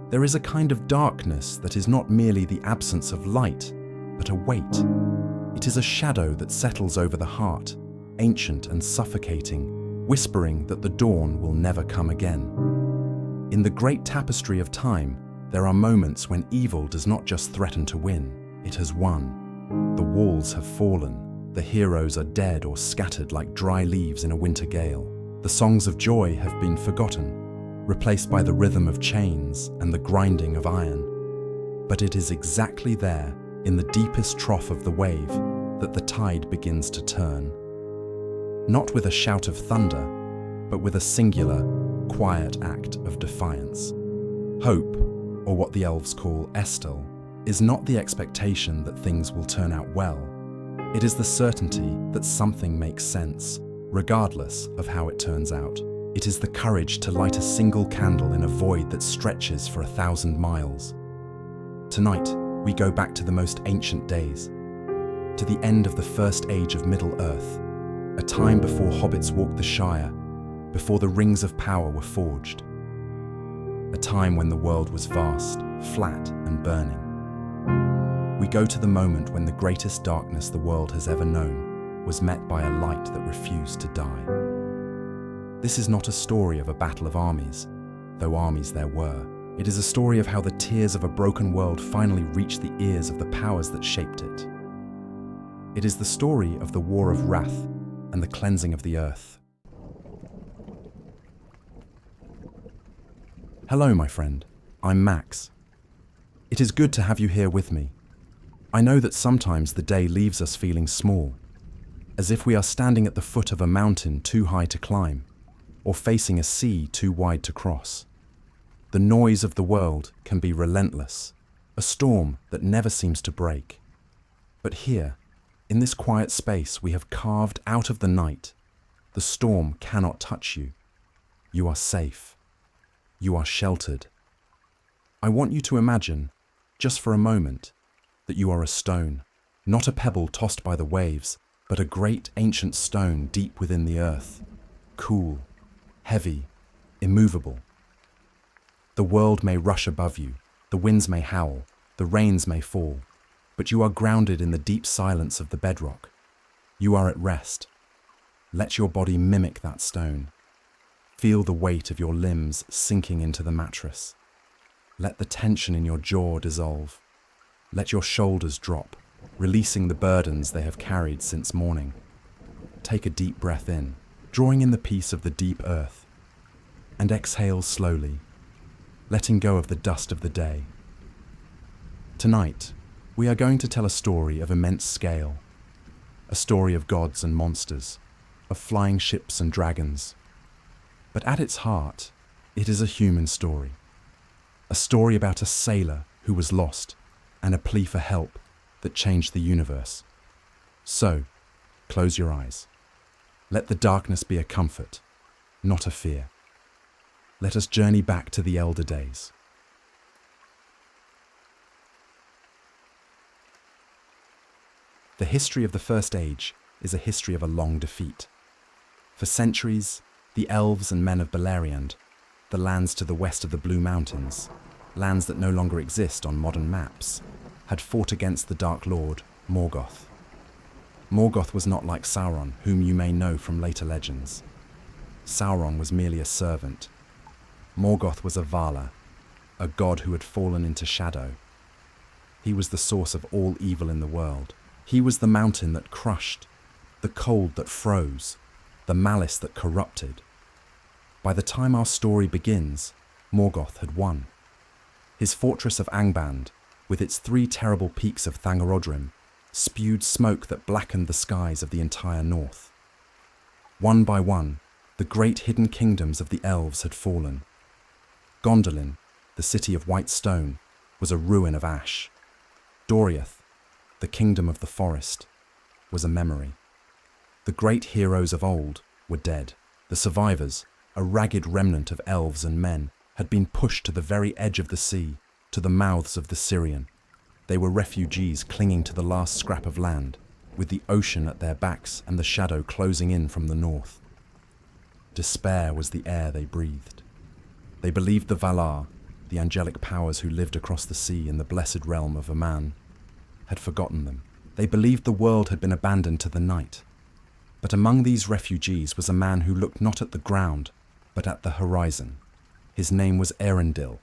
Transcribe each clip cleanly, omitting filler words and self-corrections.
There is a kind of darkness that is not merely the absence of light, but a weight. It is a shadow that settles over the heart, ancient and suffocating, whispering that the dawn will never come again. In the great tapestry of time, there are moments when evil does not just threaten to win, it has won. The walls have fallen, the heroes are dead or scattered like dry leaves in a winter gale. The songs of joy have been forgotten, replaced by the rhythm of chains and the grinding of iron. But it is exactly there, in the deepest trough of the wave, that the tide begins to turn. Not with a shout of thunder, but with a singular, quiet act of defiance. Hope, or what the elves call Eärendil, is not the expectation that things will turn out well. It is the certainty that something makes sense, regardless of how it turns out. It is the courage to light a single candle in a void that stretches for 1,000 miles. Tonight, we go back to the most ancient days, to the end of the first age of Middle-earth, a time before hobbits walked the Shire, before the rings of power were forged. A time when the world was vast, flat, and burning. We go to the moment when the greatest darkness the world has ever known was met by a light that refused to die. This is not a story of a battle of armies, though armies there were. It is a story of how the tears of a broken world finally reached the ears of the powers that shaped it. It is the story of the War of Wrath and the cleansing of the earth. Hello, my friend. I'm Max. It is good to have you here with me. I know that sometimes the day leaves us feeling small, as if we are standing at the foot of a mountain too high to climb, or facing a sea too wide to cross. The noise of the world can be relentless, a storm that never seems to break. But here, in this quiet space we have carved out of the night, the storm cannot touch you. You are safe. You are sheltered. I want you to imagine, just for a moment, that you are a stone, not a pebble tossed by the waves, but a great ancient stone deep within the earth, cool, heavy, immovable. The world may rush above you, the winds may howl, the rains may fall, but you are grounded in the deep silence of the bedrock. You are at rest. Let your body mimic that stone. Feel the weight of your limbs sinking into the mattress. Let the tension in your jaw dissolve. Let your shoulders drop, releasing the burdens they have carried since morning. Take a deep breath in, drawing in the peace of the deep earth, and exhale slowly, letting go of the dust of the day. Tonight, we are going to tell a story of immense scale, a story of gods and monsters, of flying ships and dragons. But at its heart, it is a human story. A story about a sailor who was lost and a plea for help that changed the universe. So, close your eyes. Let the darkness be a comfort, not a fear. Let us journey back to the elder days. The history of the First Age is a history of a long defeat. For centuries, the elves and men of Beleriand, the lands to the west of the Blue Mountains, lands that no longer exist on modern maps, had fought against the Dark Lord, Morgoth. Morgoth was not like Sauron, whom you may know from later legends. Sauron was merely a servant. Morgoth was a Vala, a god who had fallen into shadow. He was the source of all evil in the world. He was the mountain that crushed, the cold that froze, the malice that corrupted. By the time our story begins, Morgoth had won. His fortress of Angband, with its 3 terrible peaks of Thangorodrim, spewed smoke that blackened the skies of the entire north. One by one, the great hidden kingdoms of the elves had fallen. Gondolin, the city of white stone, was a ruin of ash. Doriath, the kingdom of the forest, was a memory. The great heroes of old were dead. The survivors, a ragged remnant of elves and men, had been pushed to the very edge of the sea, to the mouths of the Sirion. They were refugees clinging to the last scrap of land, with the ocean at their backs and the shadow closing in from the north. Despair was the air they breathed. They believed the Valar, the angelic powers who lived across the sea in the blessed realm of a man, had forgotten them. They believed the world had been abandoned to the night. But among these refugees was a man who looked not at the ground, but at the horizon. His name was Eärendil.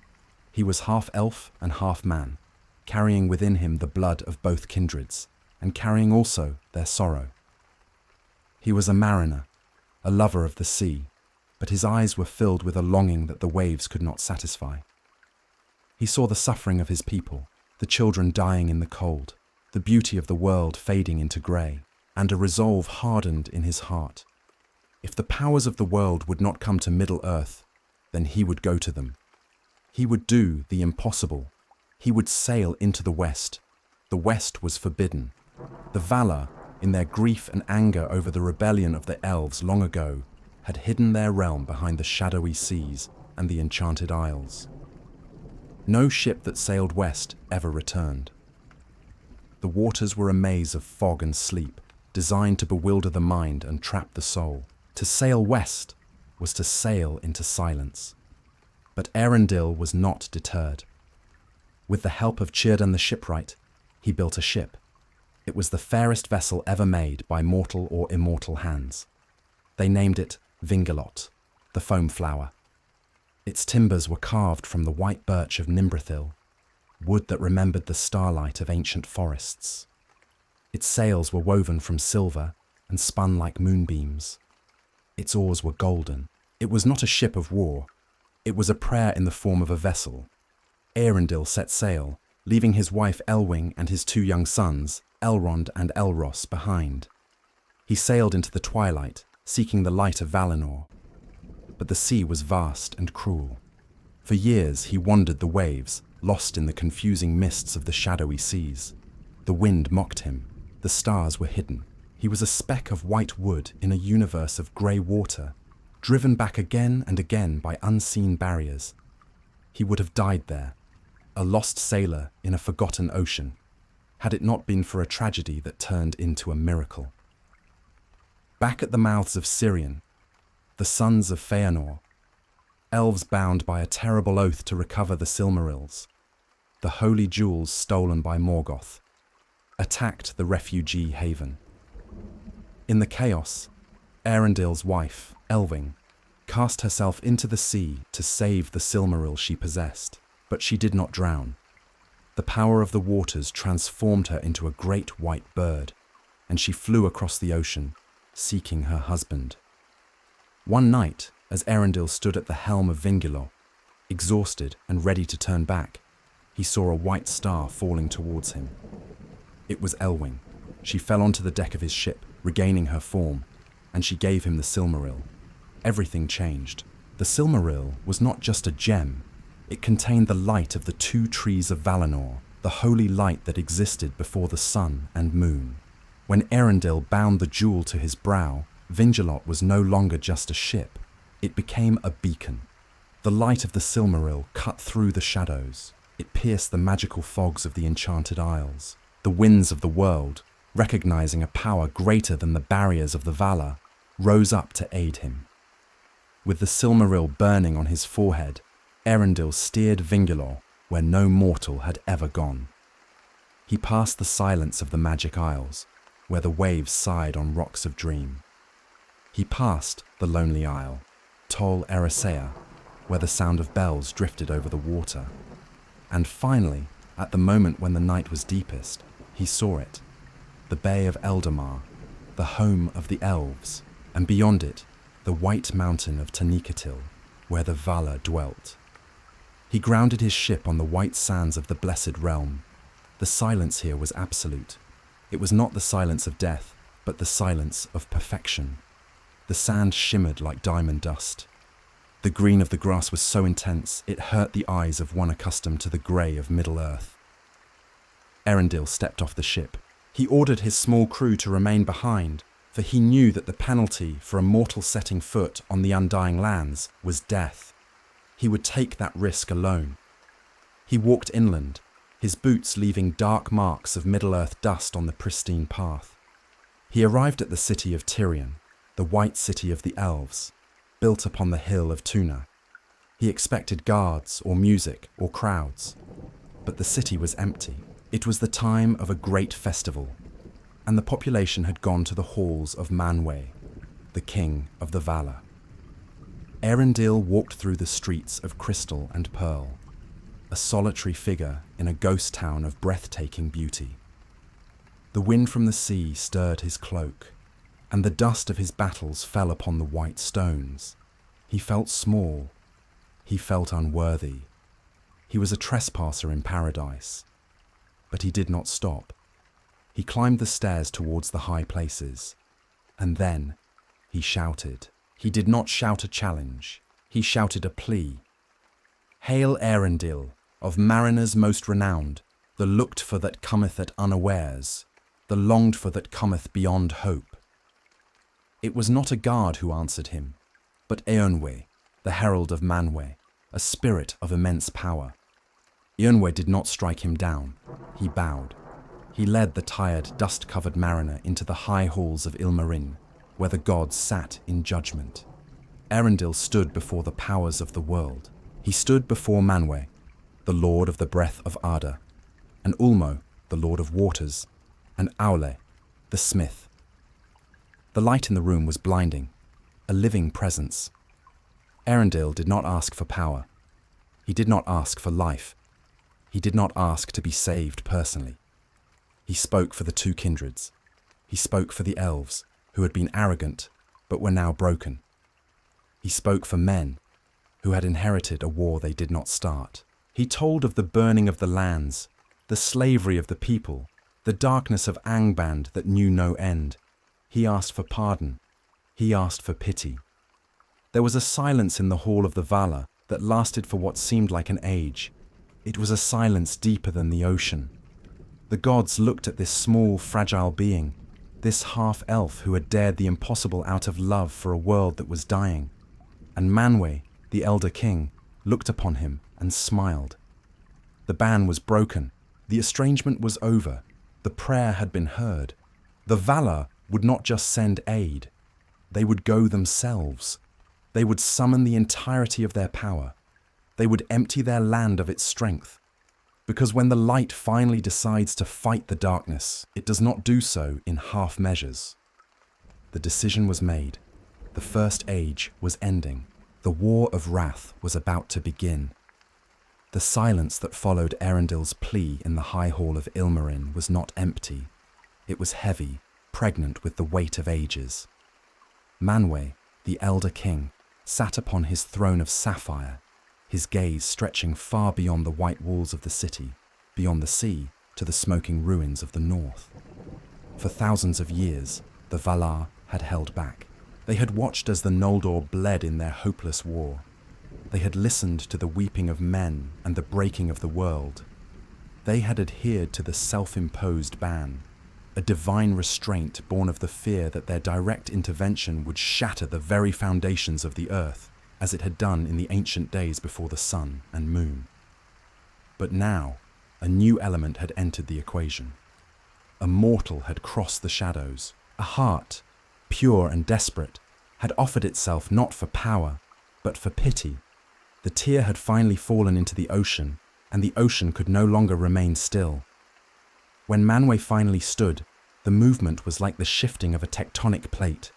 He was half elf and half man, carrying within him the blood of both kindreds, and carrying also their sorrow. He was a mariner, a lover of the sea, but his eyes were filled with a longing that the waves could not satisfy. He saw the suffering of his people, the children dying in the cold, the beauty of the world fading into grey, and a resolve hardened in his heart. If the powers of the world would not come to Middle-earth, then he would go to them. He would do the impossible. He would sail into the West. The West was forbidden. The Valar, in their grief and anger over the rebellion of the elves long ago, had hidden their realm behind the shadowy seas and the enchanted isles. No ship that sailed west ever returned. The waters were a maze of fog and sleep, designed to bewilder the mind and trap the soul. To sail west was to sail into silence. But Eärendil was not deterred. With the help of Círdan the shipwright, he built a ship. It was the fairest vessel ever made by mortal or immortal hands. They named it Vingilot, the foam flower. Its timbers were carved from the white birch of Nimbrethil, wood that remembered the starlight of ancient forests. Its sails were woven from silver and spun like moonbeams. Its oars were golden. It was not a ship of war. It was a prayer in the form of a vessel. Eärendil set sail, leaving his wife Elwing and his two young sons, Elrond and Elros, behind. He sailed into the twilight, seeking the light of Valinor. But the sea was vast and cruel. For years he wandered the waves, lost in the confusing mists of the shadowy seas. The wind mocked him. The stars were hidden. He was a speck of white wood in a universe of grey water, driven back again and again by unseen barriers. He would have died there, a lost sailor in a forgotten ocean, had it not been for a tragedy that turned into a miracle. Back at the mouths of Sirion, the sons of Feanor, elves bound by a terrible oath to recover the Silmarils, the holy jewels stolen by Morgoth, attacked the refugee haven. In the chaos, Eärendil's wife, Elwing, cast herself into the sea to save the Silmaril she possessed, but she did not drown. The power of the waters transformed her into a great white bird, and she flew across the ocean, seeking her husband. One night, as Eärendil stood at the helm of Vingilot, exhausted and ready to turn back, he saw a white star falling towards him. It was Elwing. She fell onto the deck of his ship, regaining her form, and she gave him the Silmaril. Everything changed. The Silmaril was not just a gem. It contained the light of the two trees of Valinor, the holy light that existed before the sun and moon. When Eärendil bound the jewel to his brow, Vingilot was no longer just a ship. It became a beacon. The light of the Silmaril cut through the shadows. It pierced the magical fogs of the enchanted isles. The winds of the world, recognizing a power greater than the barriers of the Valar, rose up to aid him. With the Silmaril burning on his forehead, Eärendil steered Vingilor where no mortal had ever gone. He passed the silence of the magic isles, where the waves sighed on rocks of dream. He passed the lonely isle, Tol Eressëa, where the sound of bells drifted over the water. And finally, at the moment when the night was deepest, he saw it, the Bay of Eldamar, the home of the elves, and beyond it, the white mountain of Tanicatil, where the Valar dwelt. He grounded his ship on the white sands of the Blessed Realm. The silence here was absolute. It was not the silence of death, but the silence of perfection. The sand shimmered like diamond dust. The green of the grass was so intense, it hurt the eyes of one accustomed to the grey of Middle-earth. Eärendil stepped off the ship. He ordered his small crew to remain behind, for he knew that the penalty for a mortal setting foot on the Undying Lands was death. He would take that risk alone. He walked inland, his boots leaving dark marks of Middle-earth dust on the pristine path. He arrived at the city of Tirion, the white city of the elves, built upon the hill of Tuna. He He expected guards or music or crowds. But the city was empty. It was the time of a great festival, and the population had gone to the halls of Manwë, the king of the Valar. Eärendil walked through the streets of crystal and pearl, a solitary figure in a ghost town of breathtaking beauty. The wind from the sea stirred his cloak, and the dust of his battles fell upon the white stones. He felt small. He felt unworthy. He was a trespasser in paradise. But he did not stop. He climbed the stairs towards the high places, and then he shouted. He did not shout a challenge. He shouted a plea. "Hail Eärendil, of mariners most renowned, the looked-for that cometh at unawares, the longed-for that cometh beyond hope." It was not a guard who answered him, but Eönwë, the herald of Manwë, a spirit of immense power. Eönwë did not strike him down. He bowed. He led the tired, dust-covered mariner into the high halls of Ilmarinn, where the gods sat in judgment. Eärendil stood before the powers of the world. He stood before Manwë, the lord of the breath of Arda, and Ulmo, the lord of waters, and Aule, the smith. The light in the room was blinding, a living presence. Eärendil did not ask for power. He did not ask for life. He did not ask to be saved personally. He spoke for the two kindreds. He spoke for the elves, who had been arrogant, but were now broken. He spoke for men, who had inherited a war they did not start. He told of the burning of the lands, the slavery of the people, the darkness of Angband that knew no end. He asked for pardon. He asked for pity. There was a silence in the hall of the Valar that lasted for what seemed like an age. It was a silence deeper than the ocean. The gods looked at this small, fragile being, this half-elf who had dared the impossible out of love for a world that was dying. And Manwë, the elder king, looked upon him and smiled. The ban was broken. The estrangement was over. The prayer had been heard. The Valar would not just send aid. They would go themselves. They would summon the entirety of their power. They would empty their land of its strength. Because when the light finally decides to fight the darkness, it does not do so in half measures. The decision was made. The first age was ending. The war of wrath was about to begin. The silence that followed Eärendil's plea in the high hall of Ilmarinn was not empty. It was heavy, pregnant with the weight of ages. Manwë, the elder king, sat upon his throne of sapphire, his gaze stretching far beyond the white walls of the city, beyond the sea, to the smoking ruins of the north. For thousands of years, the Valar had held back. They had watched as the Noldor bled in their hopeless war. They had listened to the weeping of men and the breaking of the world. They had adhered to the self-imposed ban, a divine restraint born of the fear that their direct intervention would shatter the very foundations of the earth, as it had done in the ancient days before the sun and moon. But now, a new element had entered the equation. A mortal had crossed the shadows. A heart, pure and desperate, had offered itself not for power, but for pity. The tear had finally fallen into the ocean, and the ocean could no longer remain still. When Manwë finally stood, the movement was like the shifting of a tectonic plate.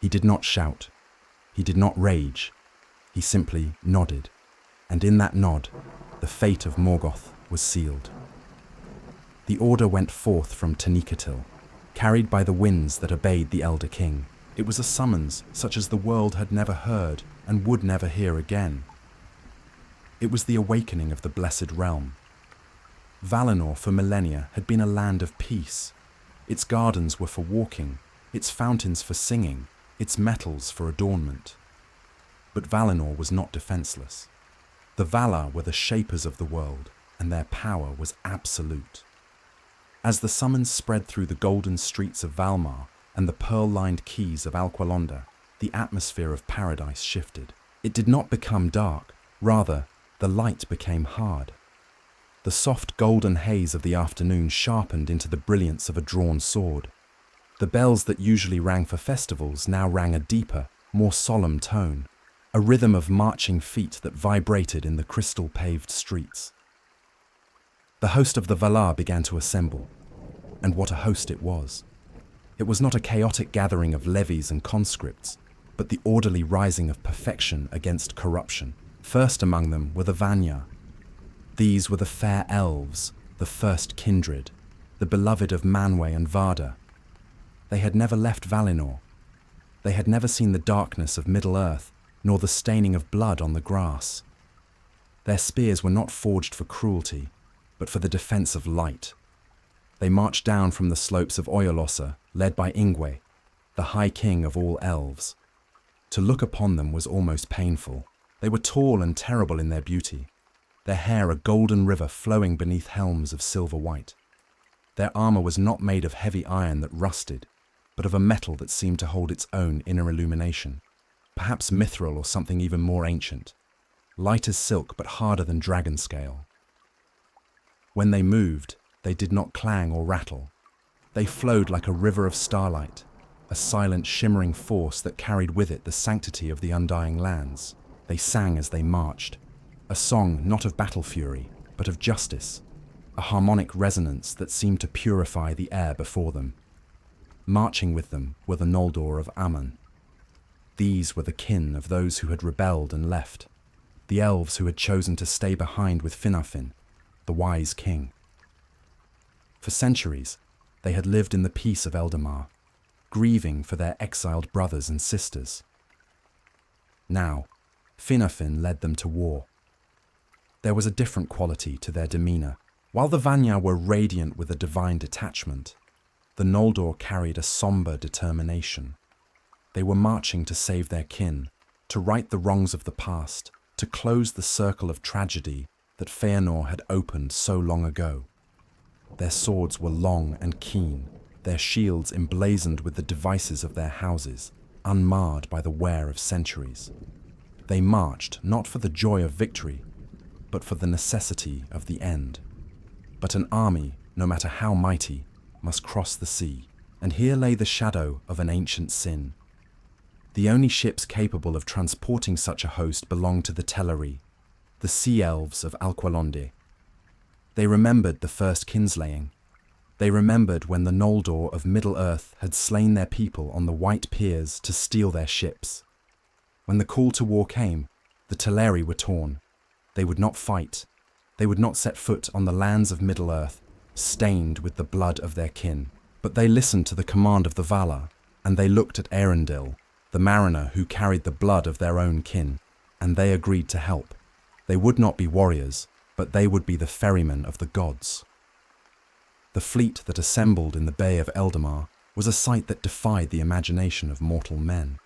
He did not shout. He did not rage. He simply nodded. And in that nod, the fate of Morgoth was sealed. The order went forth from Taniqatil, carried by the winds that obeyed the elder king. It was a summons such as the world had never heard and would never hear again. It was the awakening of the Blessed Realm. Valinor for millennia had been a land of peace. Its gardens were for walking, its fountains for singing, its metals for adornment. But Valinor was not defenseless. The Valar were the shapers of the world, and their power was absolute. As the summons spread through the golden streets of Valmar and the pearl-lined quays of Alqualondar, the atmosphere of paradise shifted. It did not become dark, rather, the light became hard. The soft golden haze of the afternoon sharpened into the brilliance of a drawn sword. The bells that usually rang for festivals now rang a deeper, more solemn tone. a rhythm of marching feet that vibrated in the crystal-paved streets. The host of the Valar began to assemble, and what a host it was. It was not a chaotic gathering of levies and conscripts, but the orderly rising of perfection against corruption. First among them were the Vanya. These were the fair elves, the first kindred, the beloved of Manwë and Vardë. They had never left Valinor. They had never seen the darkness of Middle-earth, nor the staining of blood on the grass. Their spears were not forged for cruelty, but for the defense of light. They marched down from the slopes of Oyolossa, led by Ingwe, the high king of all elves. To look upon them was almost painful. They were tall and terrible in their beauty, their hair a golden river flowing beneath helms of silver white. Their armor was not made of heavy iron that rusted, but of a metal that seemed to hold its own inner illumination, perhaps mithril or something even more ancient, light as silk but harder than dragon scale. When they moved, they did not clang or rattle. They flowed like a river of starlight, a silent shimmering force that carried with it the sanctity of the undying lands. They sang as they marched, a song not of battle fury, but of justice, a harmonic resonance that seemed to purify the air before them. Marching with them were the Noldor of Aman. These were the kin of those who had rebelled and left, the elves who had chosen to stay behind with Finarfin, the wise king. For centuries, they had lived in the peace of Eldamar, grieving for their exiled brothers and sisters. Now, Finarfin led them to war. There was a different quality to their demeanor. While the Vanya were radiant with a divine detachment, the Noldor carried a somber determination. They were marching to save their kin, to right the wrongs of the past, to close the circle of tragedy that Fëanor had opened so long ago. Their swords were long and keen, their shields emblazoned with the devices of their houses, unmarred by the wear of centuries. They marched not for the joy of victory, but for the necessity of the end. But an army, no matter how mighty, must cross the sea, and here lay the shadow of an ancient sin. The only ships capable of transporting such a host belonged to the Teleri, the sea elves of Alqualondë. They remembered the first kinslaying. They remembered when the Noldor of Middle-earth had slain their people on the white piers to steal their ships. When the call to war came, the Teleri were torn. They would not fight. They would not set foot on the lands of Middle-earth, stained with the blood of their kin. But they listened to the command of the Valar, and they looked at Eärendil, the mariner who carried the blood of their own kin, and they agreed to help. They would not be warriors, but they would be the ferrymen of the gods. The fleet that assembled in the Bay of Eldamar was a sight that defied the imagination of mortal men.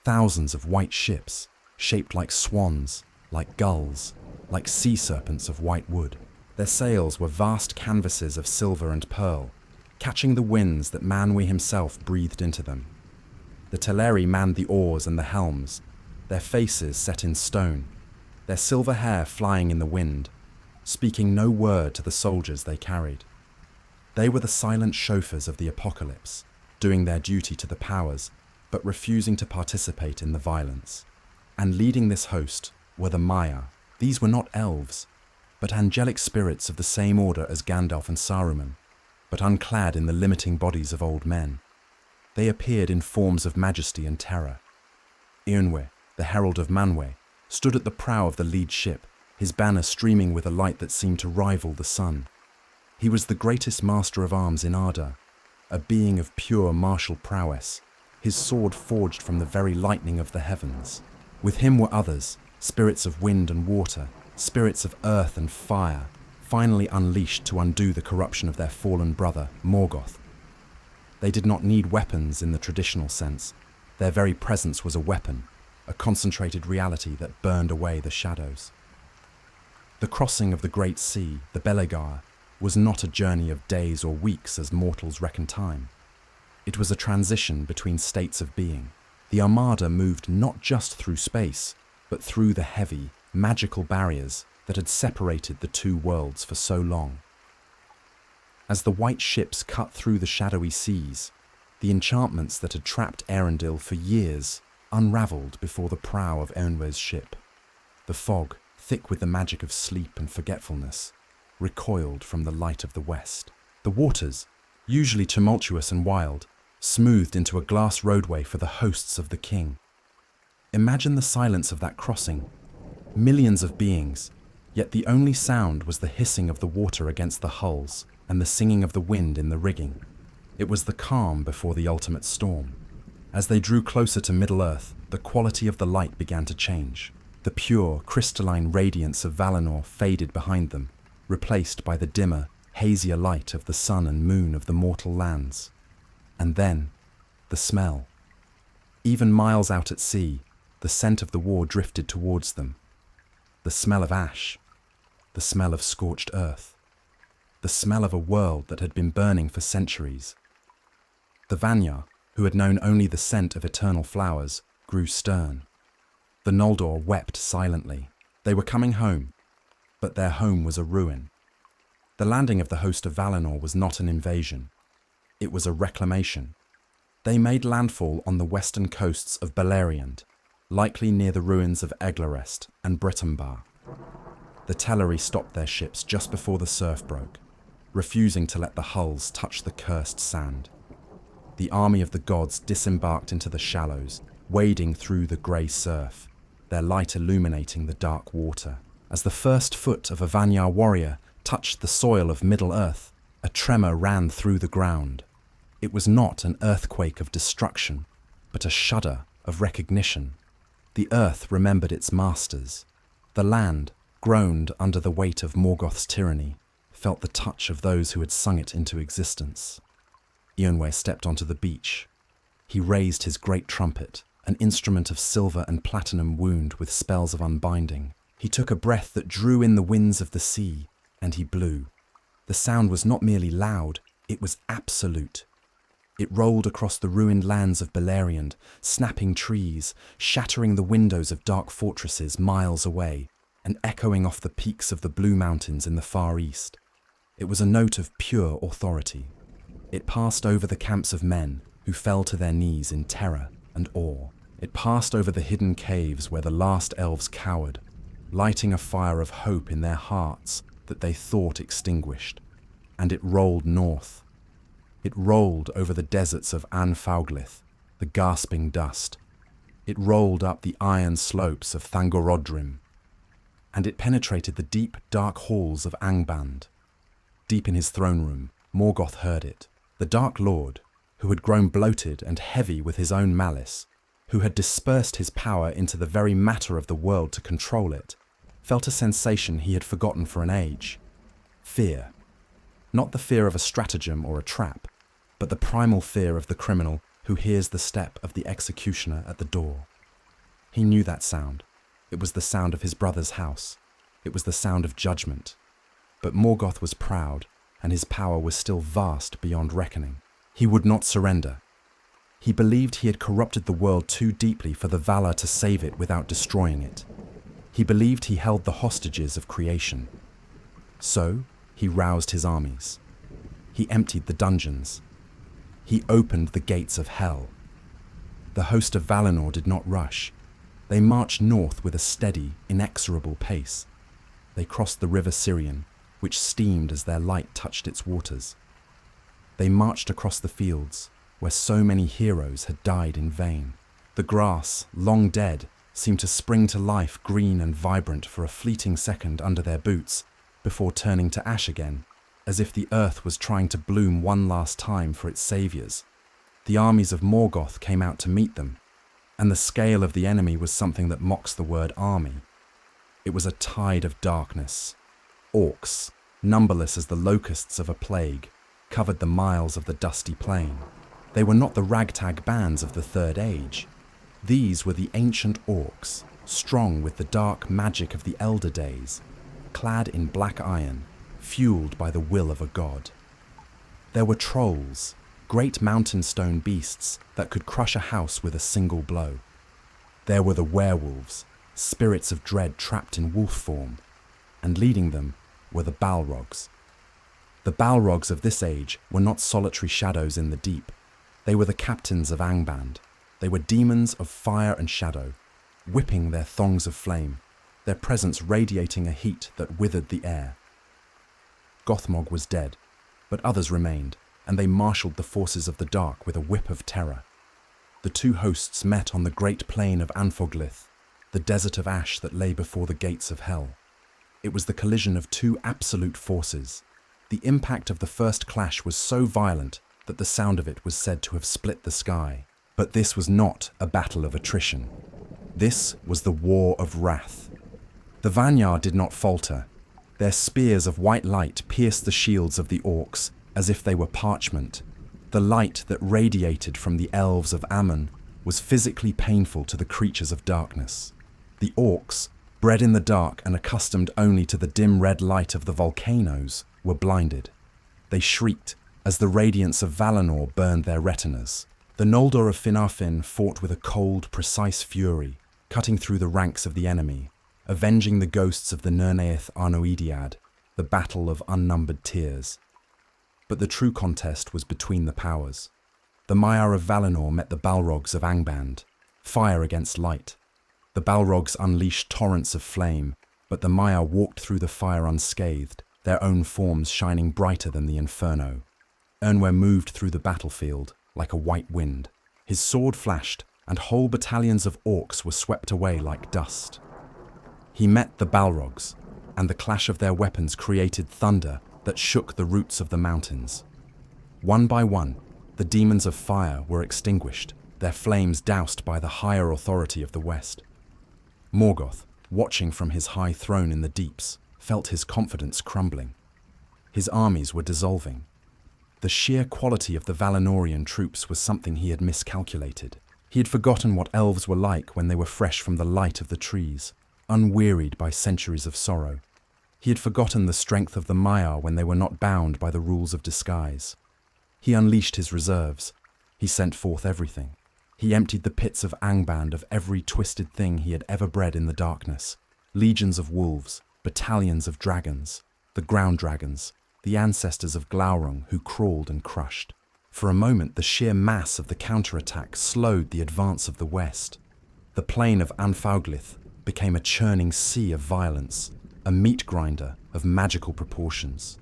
Thousands of white ships, shaped like swans, like gulls, like sea serpents of white wood. Their sails were vast canvases of silver and pearl, catching the winds that Manwë himself breathed into them. The Teleri manned the oars and the helms, their faces set in stone, their silver hair flying in the wind, speaking no word to the soldiers they carried. They were the silent chauffeurs of the apocalypse, doing their duty to the powers, but refusing to participate in the violence. And leading this host were the Maiar. These were not elves, but angelic spirits of the same order as Gandalf and Saruman, but unclad in the limiting bodies of old men. They appeared in forms of majesty and terror. Eärendil, the herald of Manwë, stood at the prow of the lead ship, his banner streaming with a light that seemed to rival the sun. He was the greatest master of arms in Ardă, a being of pure martial prowess, his sword forged from the very lightning of the heavens. With him were others, spirits of wind and water, spirits of earth and fire, finally unleashed to undo the corruption of their fallen brother, Morgoth. They did not need weapons in the traditional sense. Their very presence was a weapon, a concentrated reality that burned away the shadows. The crossing of the great sea, the Belegar, was not a journey of days or weeks as mortals reckon time. It was a transition between states of being. The Armada moved not just through space, but through the heavy, magical barriers that had separated the two worlds for so long. As the white ships cut through the shadowy seas, the enchantments that had trapped Eärendil for years unravelled before the prow of Eärendil's ship. The fog, thick with the magic of sleep and forgetfulness, recoiled from the light of the west. The waters, usually tumultuous and wild, smoothed into a glass roadway for the hosts of the king. Imagine the silence of that crossing. Millions of beings, yet the only sound was the hissing of the water against the hulls and the singing of the wind in the rigging. It was the calm before the ultimate storm. As they drew closer to Middle-earth, the quality of the light began to change. The pure, crystalline radiance of Valinor faded behind them, replaced by the dimmer, hazier light of the sun and moon of the mortal lands. And then, the smell. Even miles out at sea, the scent of the war drifted towards them. The smell of ash, the smell of scorched earth, the smell of a world that had been burning for centuries. The Vanyar, who had known only the scent of eternal flowers, grew stern. The Noldor wept silently. They were coming home, but their home was a ruin. The landing of the Host of Valinor was not an invasion. It was a reclamation. They made landfall on the western coasts of Beleriand, likely near the ruins of Eglarest and Britombar. The Teleri stopped their ships just before the surf broke, refusing to let the hulls touch the cursed sand. The army of the gods disembarked into the shallows, wading through the grey surf, their light illuminating the dark water. As the first foot of a Vanyar warrior touched the soil of Middle-earth, a tremor ran through the ground. It was not an earthquake of destruction, but a shudder of recognition. The earth remembered its masters. The land, groaned under the weight of Morgoth's tyranny, felt the touch of those who had sung it into existence. Eärendil stepped onto the beach. He raised his great trumpet, an instrument of silver and platinum wound with spells of unbinding. He took a breath that drew in the winds of the sea, and he blew. The sound was not merely loud, it was absolute. It rolled across the ruined lands of Beleriand, snapping trees, shattering the windows of dark fortresses miles away, and echoing off the peaks of the Blue Mountains in the far east. It was a note of pure authority. It passed over the camps of men who fell to their knees in terror and awe. It passed over the hidden caves where the last elves cowered, lighting a fire of hope in their hearts that they thought extinguished. And it rolled north. It rolled over the deserts of Anfauglith, the gasping dust. It rolled up the iron slopes of Thangorodrim. And it penetrated the deep, dark halls of Angband. Deep in his throne room, Morgoth heard it. The Dark Lord, who had grown bloated and heavy with his own malice, who had dispersed his power into the very matter of the world to control it, felt a sensation he had forgotten for an age. Fear. Not the fear of a stratagem or a trap, but the primal fear of the criminal who hears the step of the executioner at the door. He knew that sound. It was the sound of his brother's house. It was the sound of judgment. But Morgoth was proud, and his power was still vast beyond reckoning. He would not surrender. He believed he had corrupted the world too deeply for the valor to save it without destroying it. He believed he held the hostages of creation. So, he roused his armies. He emptied the dungeons. He opened the gates of hell. The host of Valinor did not rush. They marched north with a steady, inexorable pace. They crossed the river Sirion, which steamed as their light touched its waters. They marched across the fields, where so many heroes had died in vain. The grass, long dead, seemed to spring to life green and vibrant for a fleeting second under their boots, before turning to ash again, as if the earth was trying to bloom one last time for its saviors. The armies of Morgoth came out to meet them, and the scale of the enemy was something that mocks the word army. It was a tide of darkness. Orcs, numberless as the locusts of a plague, covered the miles of the dusty plain. They were not the ragtag bands of the Third Age. These were the ancient orcs, strong with the dark magic of the Elder Days, clad in black iron, fueled by the will of a god. There were trolls, great mountain stone beasts that could crush a house with a single blow. There were the werewolves, spirits of dread trapped in wolf form, and leading them were the Balrogs. The Balrogs of this age were not solitary shadows in the deep. They were the captains of Angband, They were demons of fire and shadow, whipping their thongs of flame, their presence radiating a heat that withered the air. Gothmog was dead, but others remained, and they marshalled the forces of the dark with a whip of terror. The two hosts met on the great plain of Anfoglith, the desert of ash that lay before the gates of hell. It was the collision of two absolute forces. The impact of the first clash was so violent that the sound of it was said to have split the sky. But this was not a battle of attrition. This was the War of Wrath. The Vanyar did not falter. Their spears of white light pierced the shields of the orcs as if they were parchment. The light that radiated from the elves of Ammon was physically painful to the creatures of darkness. The orcs, bred in the dark and accustomed only to the dim red light of the volcanoes, were blinded. They shrieked as the radiance of Valinor burned their retinas. The Noldor of Finarfin fought with a cold, precise fury, cutting through the ranks of the enemy, avenging the ghosts of the Nerneith Arnoediad, the battle of unnumbered tears. But the true contest was between the powers. The Maiar of Valinor met the Balrogs of Angband, fire against light. The Balrogs unleashed torrents of flame, but the Maiar walked through the fire unscathed, their own forms shining brighter than the inferno. Ernwer moved through the battlefield like a white wind. His sword flashed, and whole battalions of orcs were swept away like dust. He met the Balrogs, and the clash of their weapons created thunder that shook the roots of the mountains. One by one, the demons of fire were extinguished, their flames doused by the higher authority of the West. Morgoth, watching from his high throne in the deeps, felt his confidence crumbling. His armies were dissolving. The sheer quality of the Valinorian troops was something he had miscalculated. He had forgotten what elves were like when they were fresh from the light of the trees, unwearied by centuries of sorrow. He had forgotten the strength of the Maiar when they were not bound by the rules of disguise. He unleashed his reserves. He sent forth everything. He emptied the pits of Angband of every twisted thing he had ever bred in the darkness. Legions of wolves, battalions of dragons, the ground dragons, the ancestors of Glaurung who crawled and crushed. For a moment, the sheer mass of the counterattack slowed the advance of the West. The plain of Anfoglith became a churning sea of violence, a meat grinder of magical proportions.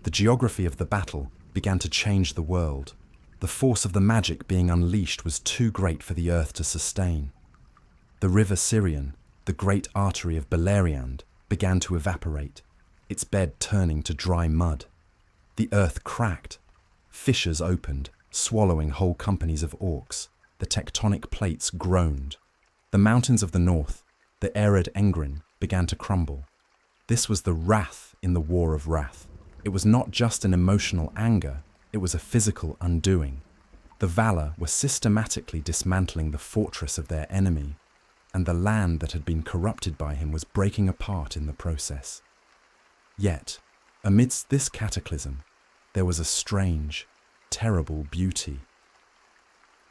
The geography of the battle began to change the world. The force of the magic being unleashed was too great for the earth to sustain. The river Sirion, the great artery of Beleriand, began to evaporate, its bed turning to dry mud. The earth cracked. Fissures opened, swallowing whole companies of orcs. The tectonic plates groaned. The mountains of the north, the arid Engrin, began to crumble. This was the wrath in the War of Wrath. It was not just an emotional anger, it was a physical undoing. The Valar were systematically dismantling the fortress of their enemy, and the land that had been corrupted by him was breaking apart in the process. Yet, amidst this cataclysm, there was a strange, terrible beauty.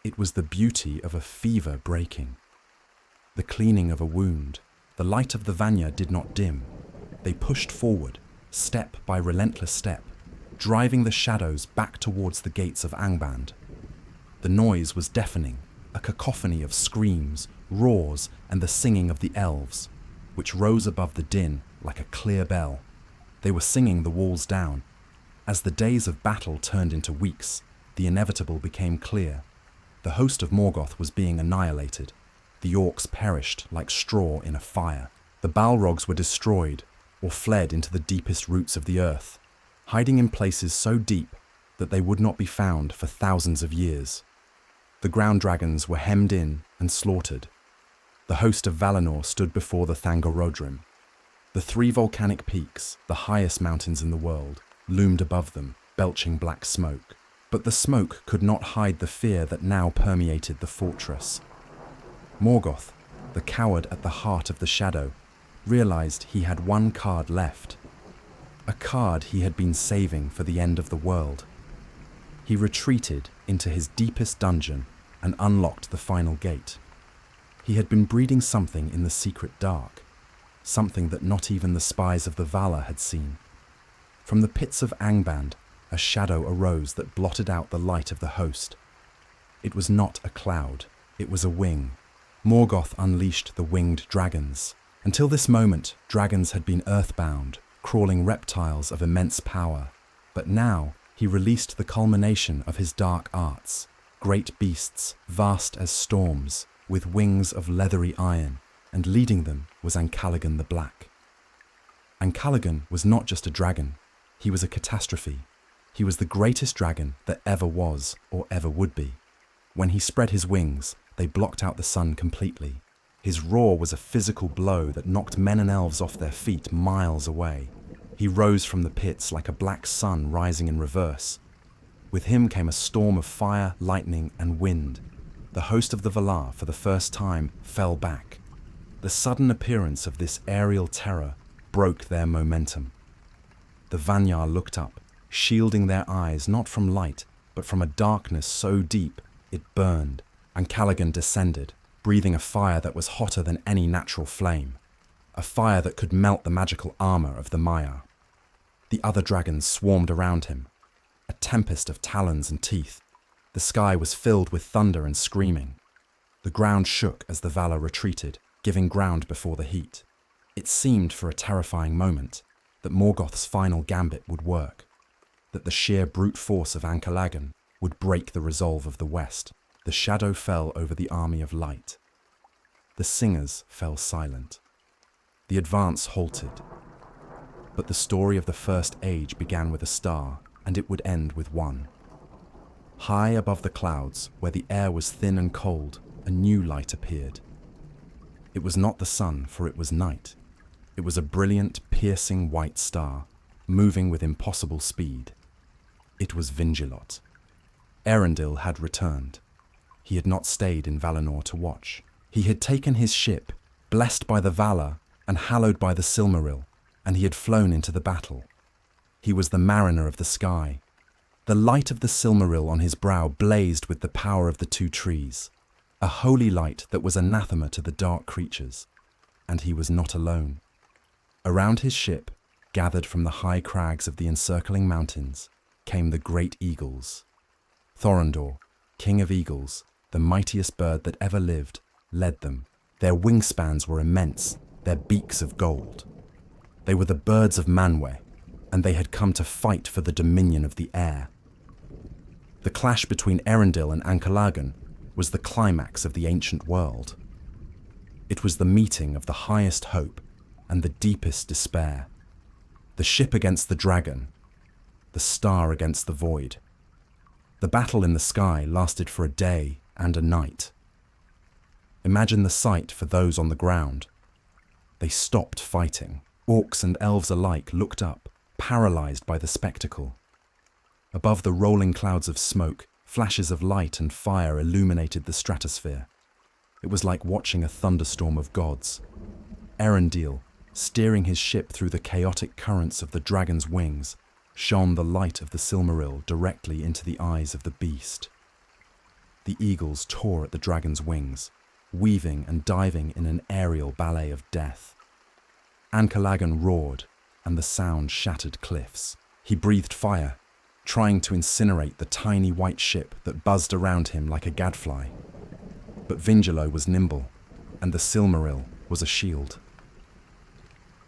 It was the beauty of a fever breaking, the cleaning of a wound. The light of the Vanya did not dim. They pushed forward, step by relentless step, driving the shadows back towards the gates of Angband. The noise was deafening, a cacophony of screams, roars, and the singing of the elves, which rose above the din like a clear bell. They were singing the walls down. As the days of battle turned into weeks, the inevitable became clear. The host of Morgoth was being annihilated. The orcs perished like straw in a fire. The Balrogs were destroyed or fled into the deepest roots of the earth, hiding in places so deep that they would not be found for thousands of years. The ground dragons were hemmed in and slaughtered. The host of Valinor stood before the Thangorodrim. The three volcanic peaks, the highest mountains in the world, loomed above them, belching black smoke. But the smoke could not hide the fear that now permeated the fortress. Morgoth, the coward at the heart of the shadow, realized he had one card left, a card he had been saving for the end of the world. He retreated into his deepest dungeon and unlocked the final gate. He had been breeding something in the secret dark, something that not even the spies of the Valar had seen. From the pits of Angband, a shadow arose that blotted out the light of the host. It was not a cloud. It was a wing. Morgoth unleashed the winged dragons. Until this moment, dragons had been earthbound, crawling reptiles of immense power. But now, he released the culmination of his dark arts, great beasts, vast as storms, with wings of leathery iron, and leading them was Ancalagon the Black. Ancalagon was not just a dragon, he was a catastrophe. He was the greatest dragon that ever was or ever would be. When he spread his wings, they blocked out the sun completely. His roar was a physical blow that knocked men and elves off their feet miles away. He rose from the pits like a black sun rising in reverse. With him came a storm of fire, lightning, and wind. The host of the Valar, for the first time, fell back. The sudden appearance of this aerial terror broke their momentum. The Vanyar looked up, shielding their eyes not from light, but from a darkness so deep it burned. Ancalagon descended, breathing a fire that was hotter than any natural flame, a fire that could melt the magical armor of the Maiar. The other dragons swarmed around him, a tempest of talons and teeth. The sky was filled with thunder and screaming. The ground shook as the Valar retreated, giving ground before the heat. It seemed for a terrifying moment that Morgoth's final gambit would work, that the sheer brute force of Ancalagon would break the resolve of the West. The shadow fell over the army of light. The singers fell silent. The advance halted. But the story of the First Age began with a star, and it would end with one. High above the clouds, where the air was thin and cold, a new light appeared. It was not the sun, for it was night. It was a brilliant, piercing white star, moving with impossible speed. It was Vingilot. Eärendil had returned. He had not stayed in Valinor to watch. He had taken his ship, blessed by the Valar and hallowed by the Silmaril, and he had flown into the battle. He was the mariner of the sky. The light of the Silmaril on his brow blazed with the power of the two trees, a holy light that was anathema to the dark creatures. And he was not alone. Around his ship, gathered from the high crags of the encircling mountains, came the great eagles. Thorondor, king of eagles, the mightiest bird that ever lived, led them. Their wingspans were immense, their beaks of gold. They were the birds of Manwë, and they had come to fight for the dominion of the air. The clash between Eärendil and Ancalagon was the climax of the ancient world. It was the meeting of the highest hope and the deepest despair. The ship against the dragon, the star against the void. The battle in the sky lasted for a day and a night. Imagine the sight for those on the ground. They stopped fighting. Orcs and elves alike looked up, paralyzed by the spectacle. Above the rolling clouds of smoke, flashes of light and fire illuminated the stratosphere. It was like watching a thunderstorm of gods. Eärendil, steering his ship through the chaotic currents of the dragon's wings, shone the light of the Silmaril directly into the eyes of the beast. The eagles tore at the dragon's wings, weaving and diving in an aerial ballet of death. Ancalagon roared, and the sound shattered cliffs. He breathed fire, trying to incinerate the tiny white ship that buzzed around him like a gadfly. But Vingilot was nimble, and the Silmaril was a shield.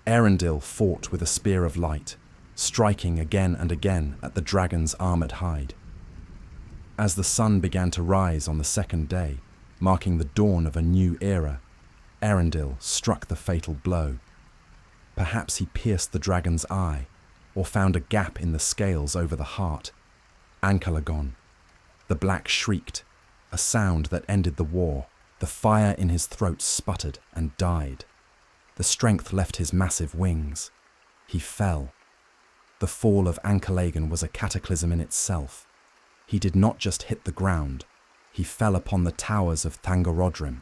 Eärendil fought with a spear of light, striking again and again at the dragon's armored hide. As the sun began to rise on the second day, marking the dawn of a new era, Eärendil struck the fatal blow. Perhaps he pierced the dragon's eye, or found a gap in the scales over the heart. Ancalagon the Black shrieked, a sound that ended the war. The fire in his throat sputtered and died. The strength left his massive wings. He fell. The fall of Ancalagon was a cataclysm in itself. He did not just hit the ground, he fell upon the towers of Thangorodrim.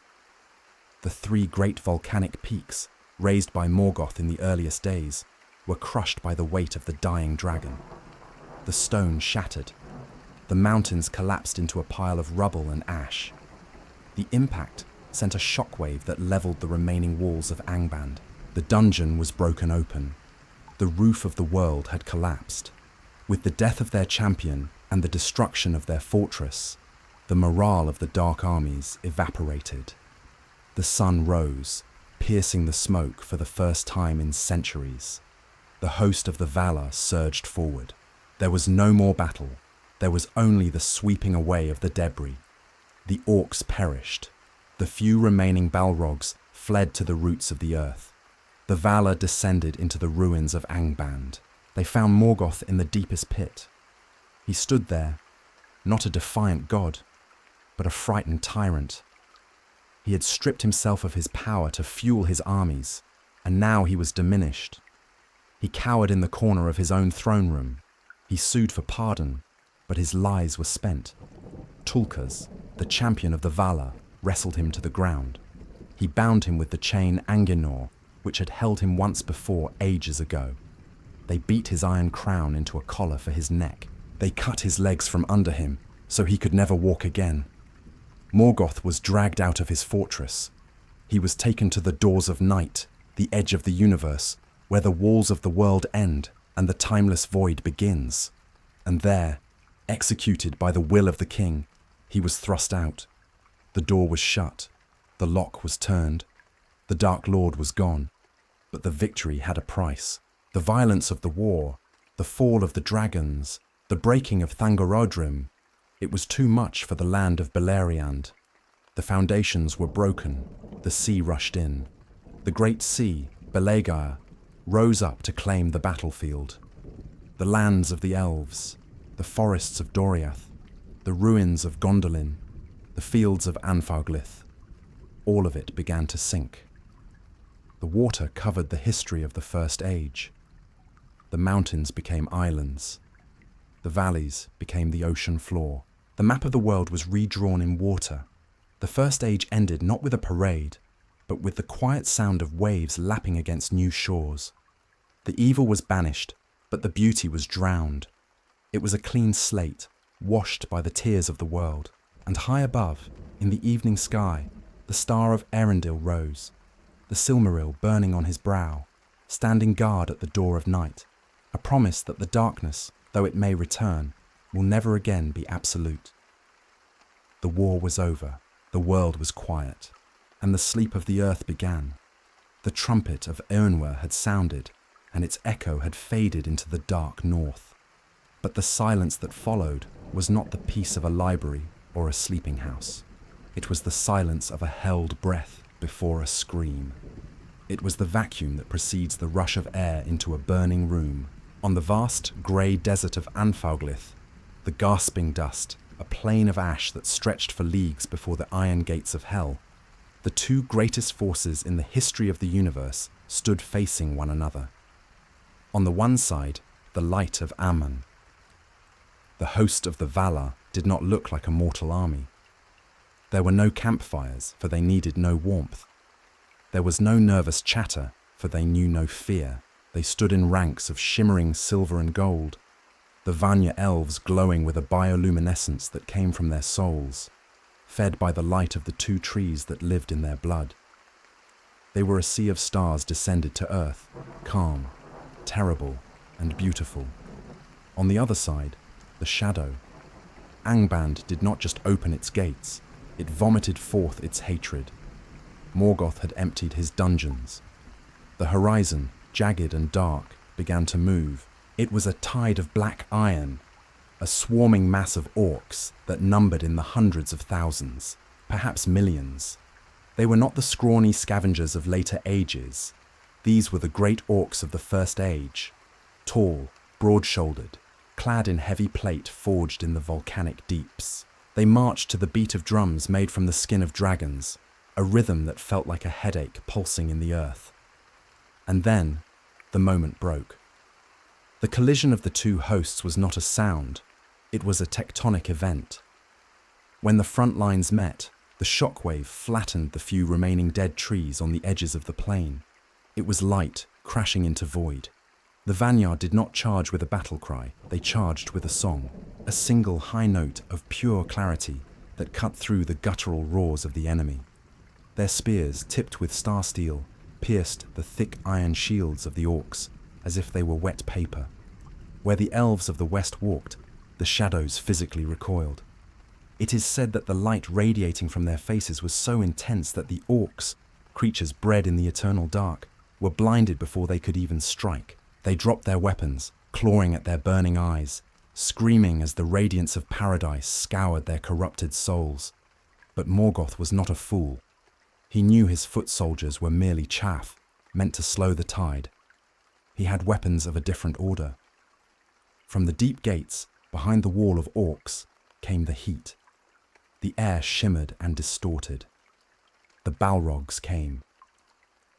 The three great volcanic peaks, raised by Morgoth in the earliest days, were crushed by the weight of the dying dragon. The stone shattered. The mountains collapsed into a pile of rubble and ash. The impact sent a shockwave that leveled the remaining walls of Angband. The dungeon was broken open. The roof of the world had collapsed. With the death of their champion and the destruction of their fortress, The morale of the dark armies evaporated. The sun rose, piercing the smoke for the first time in centuries. The host of the Valar surged forward. There was no more battle. There was only the sweeping away of the debris. The orcs perished. The few remaining Balrogs fled to the roots of the earth. The Valar descended into the ruins of Angband. They found Morgoth in the deepest pit. He stood there, not a defiant god, but a frightened tyrant. He had stripped himself of his power to fuel his armies, and now he was diminished. He cowered in the corner of his own throne room. He sued for pardon, but his lies were spent. Tulkas, the champion of the Valar, wrestled him to the ground. He bound him with the chain Anginor, which had held him once before ages ago. They beat his iron crown into a collar for his neck. They cut his legs from under him, so he could never walk again. Morgoth was dragged out of his fortress. He was taken to the doors of night, the edge of the universe, where the walls of the world end and the timeless void begins. And there, executed by the will of the king, he was thrust out. The door was shut. The lock was turned. The Dark Lord was gone. But the victory had a price. The violence of the war, the fall of the dragons, the breaking of Thangorodrim. It was too much for the land of Beleriand. The foundations were broken. The sea rushed in. The great sea, Belegaer, rose up to claim the battlefield. The lands of the elves, the forests of Doriath, the ruins of Gondolin, the fields of Anfauglith, all of it began to sink. The water covered the history of the First Age. The mountains became islands. The valleys became the ocean floor. The map of the world was redrawn in water. The First Age ended not with a parade, but with the quiet sound of waves lapping against new shores. The evil was banished, but the beauty was drowned. It was a clean slate, washed by the tears of the world. And high above, in the evening sky, the Star of Eärendil rose, the Silmaril burning on his brow, standing guard at the door of night, a promise that the darkness, though it may return, will never again be absolute. The war was over, the world was quiet, and the sleep of the earth began. The trumpet of Eärendil had sounded, and its echo had faded into the dark north. But the silence that followed was not the peace of a library or a sleeping house. It was the silence of a held breath before a scream. It was the vacuum that precedes the rush of air into a burning room. On the vast grey desert of Anfauglith, the gasping dust, a plain of ash that stretched for leagues before the iron gates of hell, the two greatest forces in the history of the universe stood facing one another. On the one side, the light of Aman. The host of the Valar did not look like a mortal army. There were no campfires, for they needed no warmth. There was no nervous chatter, for they knew no fear. They stood in ranks of shimmering silver and gold, the Vanya elves glowing with a bioluminescence that came from their souls, fed by the light of the two trees that lived in their blood. They were a sea of stars descended to earth, calm, terrible, and beautiful. On the other side, the shadow. Angband did not just open its gates, it vomited forth its hatred. Morgoth had emptied his dungeons. The horizon, jagged and dark, began to move. It was a tide of black iron, a swarming mass of orcs that numbered in the hundreds of thousands, perhaps millions. They were not the scrawny scavengers of later ages. These were the great orcs of the First Age, tall, broad-shouldered, clad in heavy plate forged in the volcanic deeps. They marched to the beat of drums made from the skin of dragons, a rhythm that felt like a headache pulsing in the earth. And then, the moment broke. The collision of the two hosts was not a sound, it was a tectonic event. When the front lines met, the shockwave flattened the few remaining dead trees on the edges of the plain. It was light, crashing into void. The Vanyar did not charge with a battle cry, they charged with a song, a single high note of pure clarity that cut through the guttural roars of the enemy. Their spears, tipped with star steel, pierced the thick iron shields of the orcs as if they were wet paper. Where the elves of the west walked, the shadows physically recoiled. It is said that the light radiating from their faces was so intense that the orcs, creatures bred in the eternal dark, were blinded before they could even strike. They dropped their weapons, clawing at their burning eyes, screaming as the radiance of paradise scoured their corrupted souls. But Morgoth was not a fool. He knew his foot soldiers were merely chaff, meant to slow the tide. He had weapons of a different order. From the deep gates, behind the wall of orcs, came the heat. The air shimmered and distorted. The Balrogs came.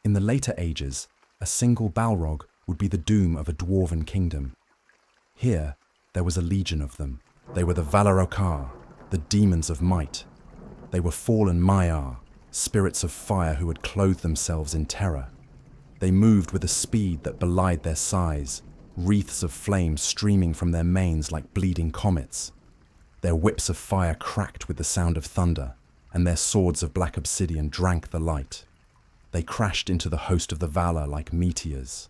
In the later ages, a single Balrog would be the doom of a dwarven kingdom. Here, there was a legion of them. They were the Valorokar, the demons of might. They were fallen Maiar, spirits of fire who had clothed themselves in terror. They moved with a speed that belied their size, wreaths of flame streaming from their manes like bleeding comets. Their whips of fire cracked with the sound of thunder, and their swords of black obsidian drank the light. They crashed into the host of the Valar like meteors.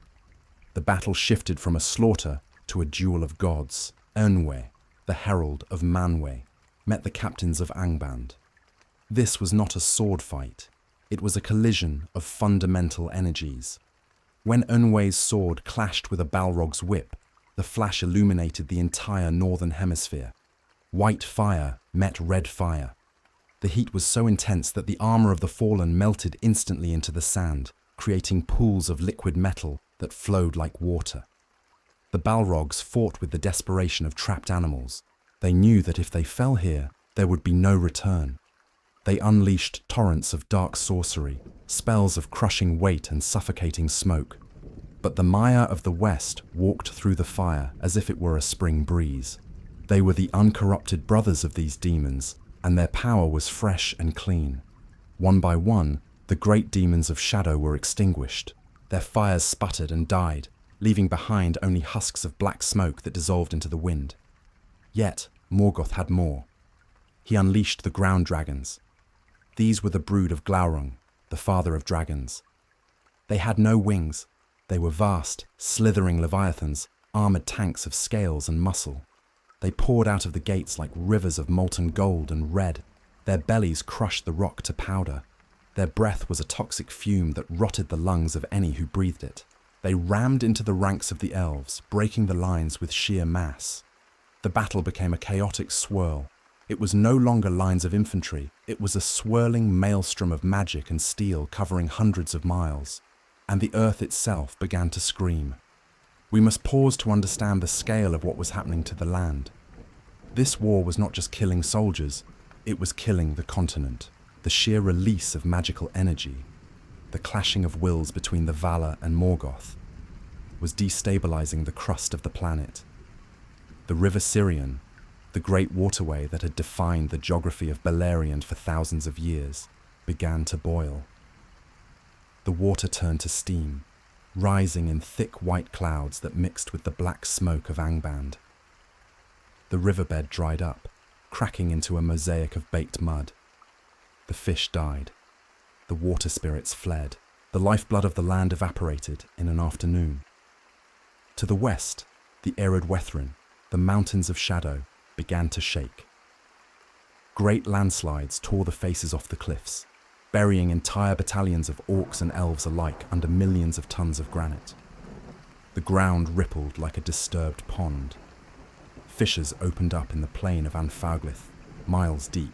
The battle shifted from a slaughter to a duel of gods. Eärendil, the herald of Manwë, met the captains of Angband. This was not a sword fight. It was a collision of fundamental energies. When Eärendil's sword clashed with a Balrog's whip, the flash illuminated the entire northern hemisphere. White fire met red fire. The heat was so intense that the armor of the fallen melted instantly into the sand, creating pools of liquid metal that flowed like water. The Balrogs fought with the desperation of trapped animals. They knew that if they fell here, there would be no return. They unleashed torrents of dark sorcery, spells of crushing weight and suffocating smoke. But the Maiar of the West walked through the fire as if it were a spring breeze. They were the uncorrupted brothers of these demons, and their power was fresh and clean. One by one, the great demons of shadow were extinguished. Their fires sputtered and died, leaving behind only husks of black smoke that dissolved into the wind. Yet, Morgoth had more. He unleashed the ground dragons. These were the brood of Glaurung, the father of dragons. They had no wings. They were vast, slithering leviathans, armored tanks of scales and muscle. They poured out of the gates like rivers of molten gold and red. Their bellies crushed the rock to powder. Their breath was a toxic fume that rotted the lungs of any who breathed it. They rammed into the ranks of the elves, breaking the lines with sheer mass. The battle became a chaotic swirl. It was no longer lines of infantry. It was a swirling maelstrom of magic and steel covering hundreds of miles. And the earth itself began to scream. We must pause to understand the scale of what was happening to the land. This war was not just killing soldiers, it was killing the continent. The sheer release of magical energy, the clashing of wills between the Valar and Morgoth, was destabilizing the crust of the planet. The River Sirion, the great waterway that had defined the geography of Beleriand for thousands of years, began to boil. The water turned to steam, rising in thick white clouds that mixed with the black smoke of Angband. The riverbed dried up, cracking into a mosaic of baked mud. The fish died. The water spirits fled. The lifeblood of the land evaporated in an afternoon. To the west, the Ered Wethrin, the mountains of shadow, began to shake. Great landslides tore the faces off the cliffs, burying entire battalions of orcs and elves alike under millions of tons of granite. The ground rippled like a disturbed pond. Fissures opened up in the plain of Anfaglith, miles deep,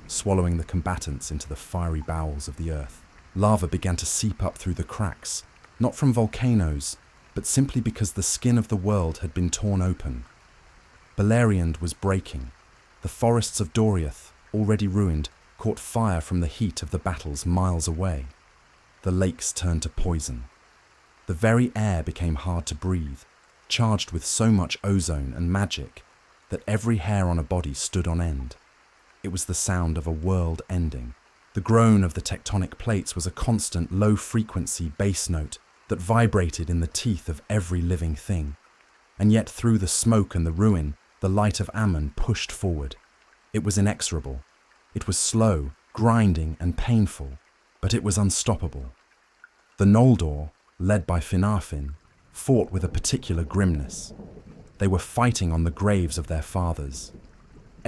swallowing the combatants into the fiery bowels of the earth. Lava began to seep up through the cracks, not from volcanoes, but simply because the skin of the world had been torn open. Beleriand was breaking. The forests of Doriath, already ruined, caught fire from the heat of the battles miles away. The lakes turned to poison. The very air became hard to breathe, charged with so much ozone and magic that every hair on a body stood on end. It was the sound of a world ending. The groan of the tectonic plates was a constant low-frequency bass note that vibrated in the teeth of every living thing. And yet through the smoke and the ruin, the light of Ammon pushed forward. It was inexorable. It was slow, grinding and painful, but it was unstoppable. The Noldor, led by Finarfin, fought with a particular grimness. They were fighting on the graves of their fathers.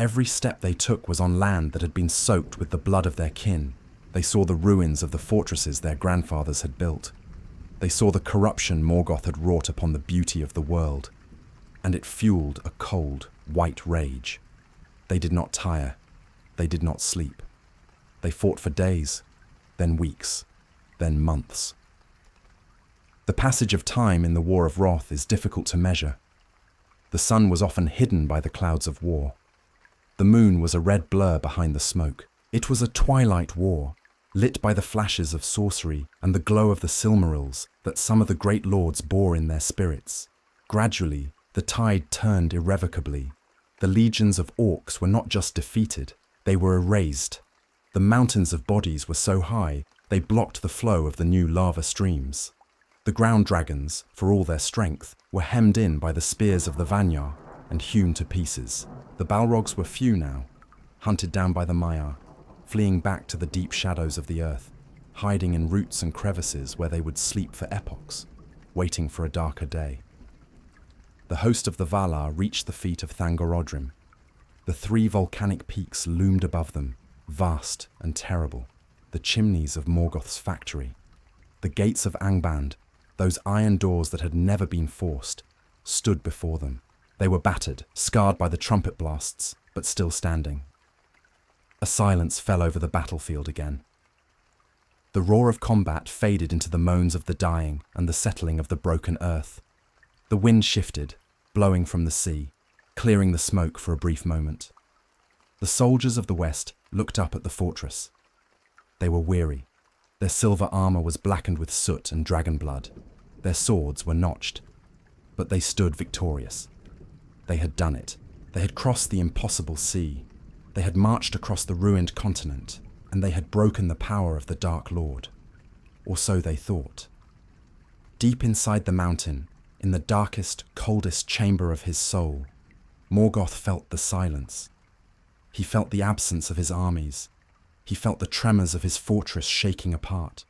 Every step they took was on land that had been soaked with the blood of their kin. They saw the ruins of the fortresses their grandfathers had built. They saw the corruption Morgoth had wrought upon the beauty of the world, and it fueled a cold, white rage. They did not tire. They did not sleep. They fought for days, then weeks, then months. The passage of time in the War of Wrath is difficult to measure. The sun was often hidden by the clouds of war. The moon was a red blur behind the smoke. It was a twilight war, lit by the flashes of sorcery and the glow of the Silmarils that some of the great lords bore in their spirits. Gradually, the tide turned irrevocably. The legions of orcs were not just defeated, they were erased. The mountains of bodies were so high, they blocked the flow of the new lava streams. The ground dragons, for all their strength, were hemmed in by the spears of the Vanyar and hewn to pieces. The Balrogs were few now, hunted down by the Maiar, fleeing back to the deep shadows of the earth, hiding in roots and crevices where they would sleep for epochs, waiting for a darker day. The host of the Valar reached the feet of Thangorodrim. The 3 volcanic peaks loomed above them, vast and terrible, the chimneys of Morgoth's factory. The gates of Angband, those iron doors that had never been forced, stood before them. They were battered, scarred by the trumpet blasts, but still standing. A silence fell over the battlefield again. The roar of combat faded into the moans of the dying and the settling of the broken earth. The wind shifted, blowing from the sea, clearing the smoke for a brief moment. The soldiers of the west looked up at the fortress. They were weary. Their silver armor was blackened with soot and dragon blood. Their swords were notched. But they stood victorious. They had done it. They had crossed the impossible sea. They had marched across the ruined continent, and they had broken the power of the Dark Lord. Or so they thought. Deep inside the mountain, in the darkest, coldest chamber of his soul, Morgoth felt the silence. He felt the absence of his armies. He felt the tremors of his fortress shaking apart.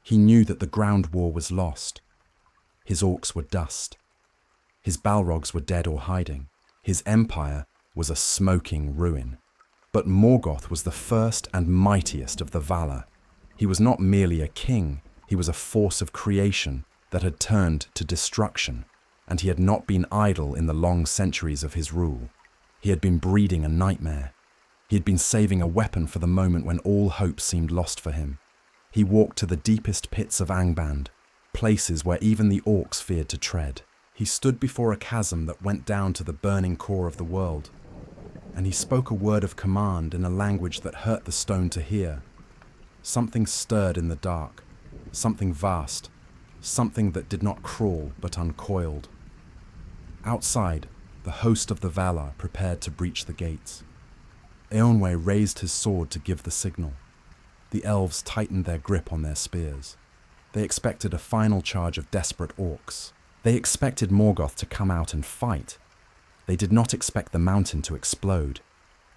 He knew that the ground war was lost. His orcs were dust. His Balrogs were dead or hiding. His empire was a smoking ruin. But Morgoth was the first and mightiest of the Valar. He was not merely a king, he was a force of creation that had turned to destruction, and he had not been idle in the long centuries of his rule. He had been breeding a nightmare. He had been saving a weapon for the moment when all hope seemed lost for him. He walked to the deepest pits of Angband, places where even the orcs feared to tread. He stood before a chasm that went down to the burning core of the world, and he spoke a word of command in a language that hurt the stone to hear. Something stirred in the dark, something vast, something that did not crawl but uncoiled. Outside, the host of the Valar prepared to breach the gates. Eönwë raised his sword to give the signal. The elves tightened their grip on their spears. They expected a final charge of desperate orcs. They expected Morgoth to come out and fight. They did not expect the mountain to explode.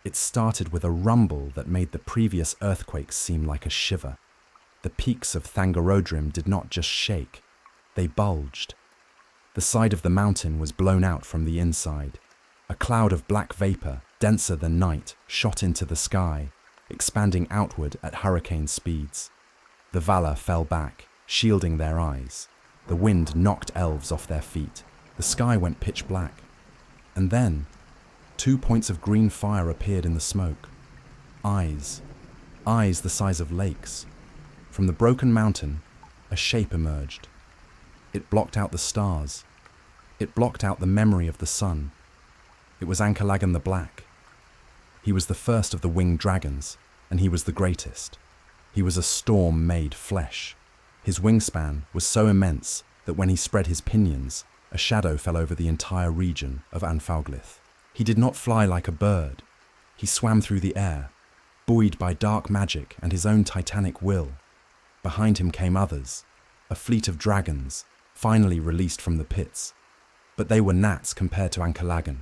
It started with a rumble that made the previous earthquakes seem like a shiver. The peaks of Thangorodrim did not just shake, they bulged. The side of the mountain was blown out from the inside. A cloud of black vapor, denser than night, shot into the sky, expanding outward at hurricane speeds. The Valar fell back, shielding their eyes. The wind knocked elves off their feet. The sky went pitch black. And then, 2 points of green fire appeared in the smoke. Eyes the size of lakes. From the broken mountain, a shape emerged. It blocked out the stars. It blocked out the memory of the sun. It was Ancalagon the Black. He was the first of the winged dragons, and he was the greatest. He was a storm made flesh. His wingspan was so immense that when he spread his pinions, a shadow fell over the entire region of Anfauglith. He did not fly like a bird. He swam through the air, buoyed by dark magic and his own titanic will. Behind him came others, a fleet of dragons, finally released from the pits. But they were gnats compared to Ancalagon.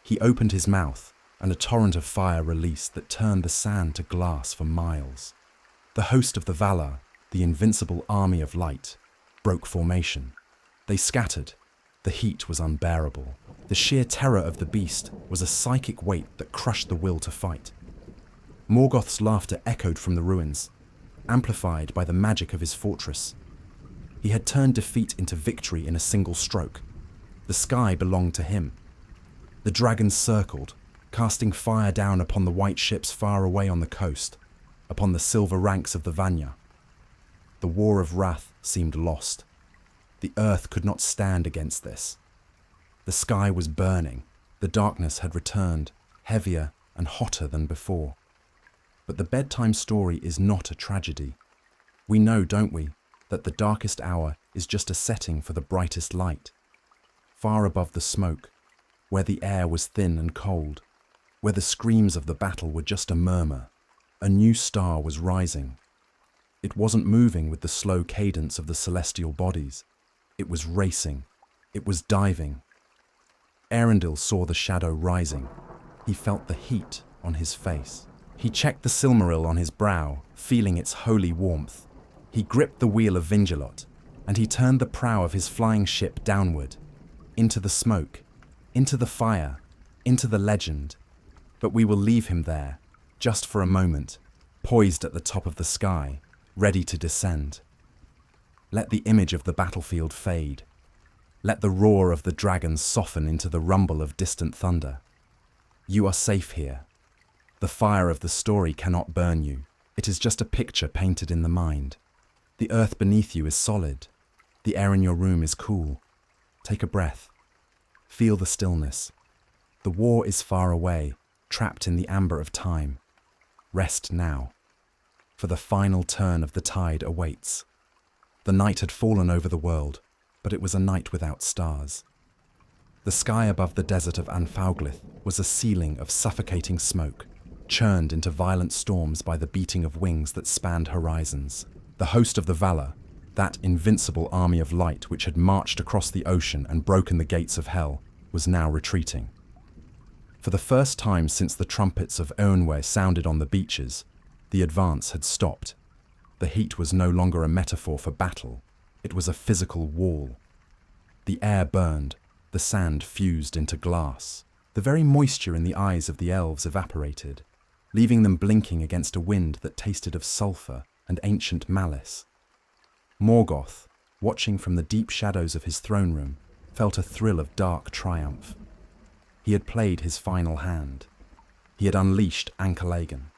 He opened his mouth, and a torrent of fire released that turned the sand to glass for miles. The host of the Valar, the invincible army of light, broke formation. They scattered. The heat was unbearable. The sheer terror of the beast was a psychic weight that crushed the will to fight. Morgoth's laughter echoed from the ruins, amplified by the magic of his fortress. He had turned defeat into victory in a single stroke. The sky belonged to him. The dragons circled, casting fire down upon the white ships far away on the coast, upon the silver ranks of the Vanya. The war of wrath seemed lost. The earth could not stand against this. The sky was burning. The darkness had returned, heavier and hotter than before. But the bedtime story is not a tragedy. We know, don't we, that the darkest hour is just a setting for the brightest light. Far above the smoke, where the air was thin and cold, where the screams of the battle were just a murmur, a new star was rising. It wasn't moving with the slow cadence of the celestial bodies. It was racing. It was diving. Eärendil saw the shadow rising. He felt the heat on his face. He checked the Silmaril on his brow, feeling its holy warmth. He gripped the wheel of Vingilot, and he turned the prow of his flying ship downward, into the smoke, into the fire, into the legend. But we will leave him there, just for a moment, poised at the top of the sky, ready to descend. Let the image of the battlefield fade. Let the roar of the dragons soften into the rumble of distant thunder. You are safe here. The fire of the story cannot burn you. It is just a picture painted in the mind. The earth beneath you is solid. The air in your room is cool. Take a breath. Feel the stillness. The war is far away, trapped in the amber of time. Rest now, for the final turn of the tide awaits. The night had fallen over the world, but it was a night without stars. The sky above the desert of Ancalagon was a ceiling of suffocating smoke, churned into violent storms by the beating of wings that spanned horizons. The host of the Valar, that invincible army of light which had marched across the ocean and broken the gates of hell, was now retreating. For the first time since the trumpets of Eärendil sounded on the beaches, the advance had stopped. The heat was no longer a metaphor for battle. It was a physical wall. The air burned, the sand fused into glass. The very moisture in the eyes of the elves evaporated, leaving them blinking against a wind that tasted of sulphur and ancient malice. Morgoth, watching from the deep shadows of his throne room, felt a thrill of dark triumph. He had played his final hand. He had unleashed Ancalagon.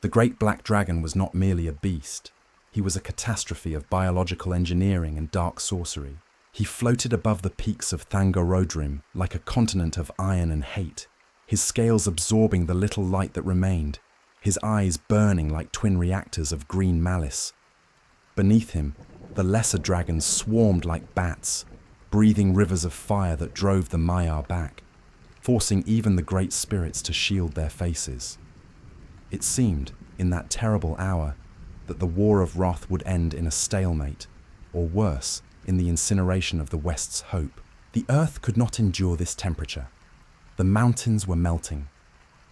The great black dragon was not merely a beast. He was a catastrophe of biological engineering and dark sorcery. He floated above the peaks of Thangorodrim like a continent of iron and hate, his scales absorbing the little light that remained, his eyes burning like twin reactors of green malice. Beneath him, the lesser dragons swarmed like bats, breathing rivers of fire that drove the Maiar back, forcing even the great spirits to shield their faces. It seemed, in that terrible hour, that the war of wrath would end in a stalemate, or worse, in the incineration of the West's hope. The earth could not endure this temperature. The mountains were melting.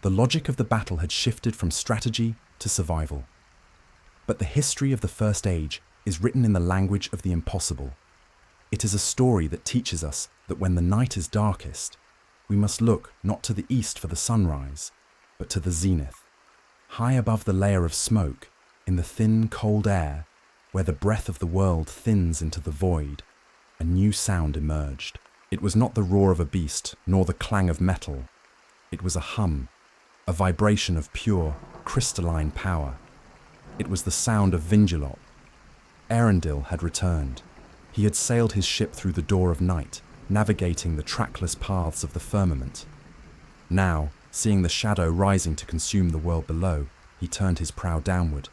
The logic of the battle had shifted from strategy to survival. But the history of the First Age is written in the language of the impossible. It is a story that teaches us that when the night is darkest, we must look not to the east for the sunrise, but to the zenith. High above the layer of smoke, in the thin, cold air, where the breath of the world thins into the void, a new sound emerged. It was not the roar of a beast, nor the clang of metal. It was a hum, a vibration of pure, crystalline power. It was the sound of Vingilot. Eärendil had returned. He had sailed his ship through the door of night, navigating the trackless paths of the firmament. Now, seeing the shadow rising to consume the world below, he turned his prow downward.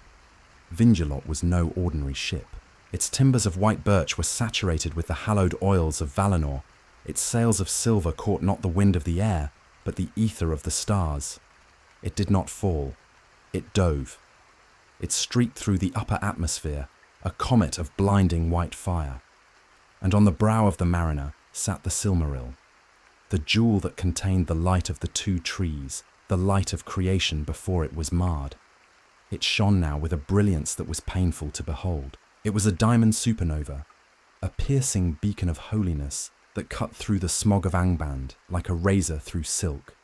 Vingilot was no ordinary ship. Its timbers of white birch were saturated with the hallowed oils of Valinor. Its sails of silver caught not the wind of the air, but the ether of the stars. It did not fall. It dove. It streaked through the upper atmosphere, a comet of blinding white fire. And on the brow of the mariner sat the Silmaril, the jewel that contained the light of the two trees, the light of creation before it was marred. It shone now with a brilliance that was painful to behold. It was a diamond supernova, a piercing beacon of holiness that cut through the smog of Angband like a razor through silk.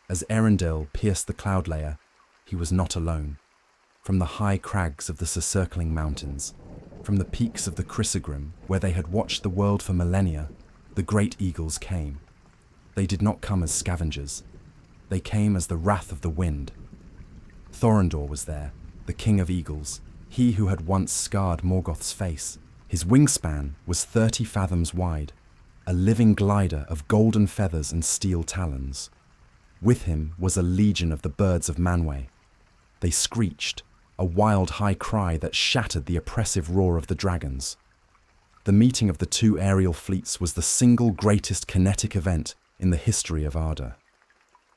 As Eärendil pierced the cloud layer, he was not alone. From the high crags of the circling mountains, from the peaks of the Chrysogrim, where they had watched the world for millennia, the great eagles came. They did not come as scavengers. They came as the wrath of the wind. Thorondor was there, the king of eagles, he who had once scarred Morgoth's face. His wingspan was 30 fathoms wide, a living glider of golden feathers and steel talons. With him was a legion of the birds of Manwë. They screeched, a wild high cry that shattered the oppressive roar of the dragons. The meeting of the two aerial fleets was the single greatest kinetic event in the history of Arda.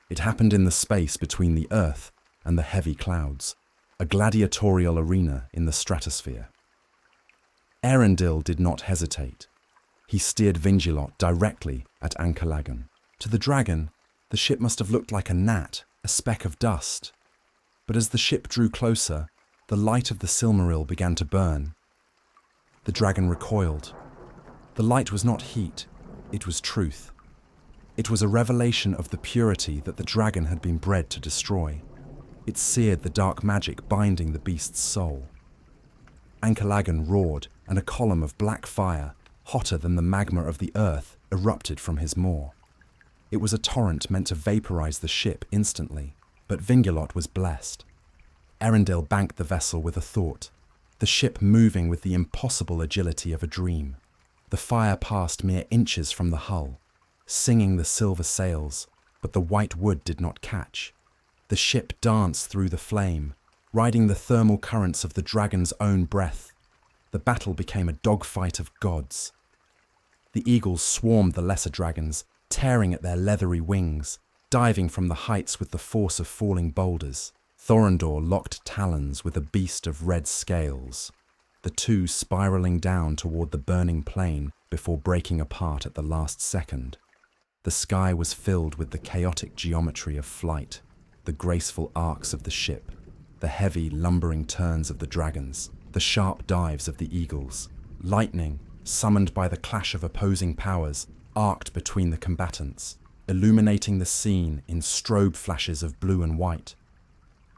It happened in the space between the earth and the heavy clouds, a gladiatorial arena in the stratosphere. Eärendil did not hesitate. He steered Vingilot directly at Ancalagon. To the dragon, the ship must have looked like a gnat, a speck of dust. But as the ship drew closer, the light of the Silmaril began to burn. The dragon recoiled. The light was not heat, it was truth. It was a revelation of the purity that the dragon had been bred to destroy. It seared the dark magic binding the beast's soul. Ancalagon roared, and a column of black fire, hotter than the magma of the earth, erupted from his maw. It was a torrent meant to vaporize the ship instantly, but Vingilot was blessed. Eärendil banked the vessel with a thought, the ship moving with the impossible agility of a dream. The fire passed mere inches from the hull, singing the silver sails, but the white wood did not catch. The ship danced through the flame, riding the thermal currents of the dragon's own breath. The battle became a dogfight of gods. The eagles swarmed the lesser dragons, tearing at their leathery wings, diving from the heights with the force of falling boulders. Thorondor locked talons with a beast of red scales, the two spiraling down toward the burning plain before breaking apart at the last second. The sky was filled with the chaotic geometry of flight, the graceful arcs of the ship, the heavy, lumbering turns of the dragons, the sharp dives of the eagles. Lightning, summoned by the clash of opposing powers, arced between the combatants, illuminating the scene in strobe flashes of blue and white.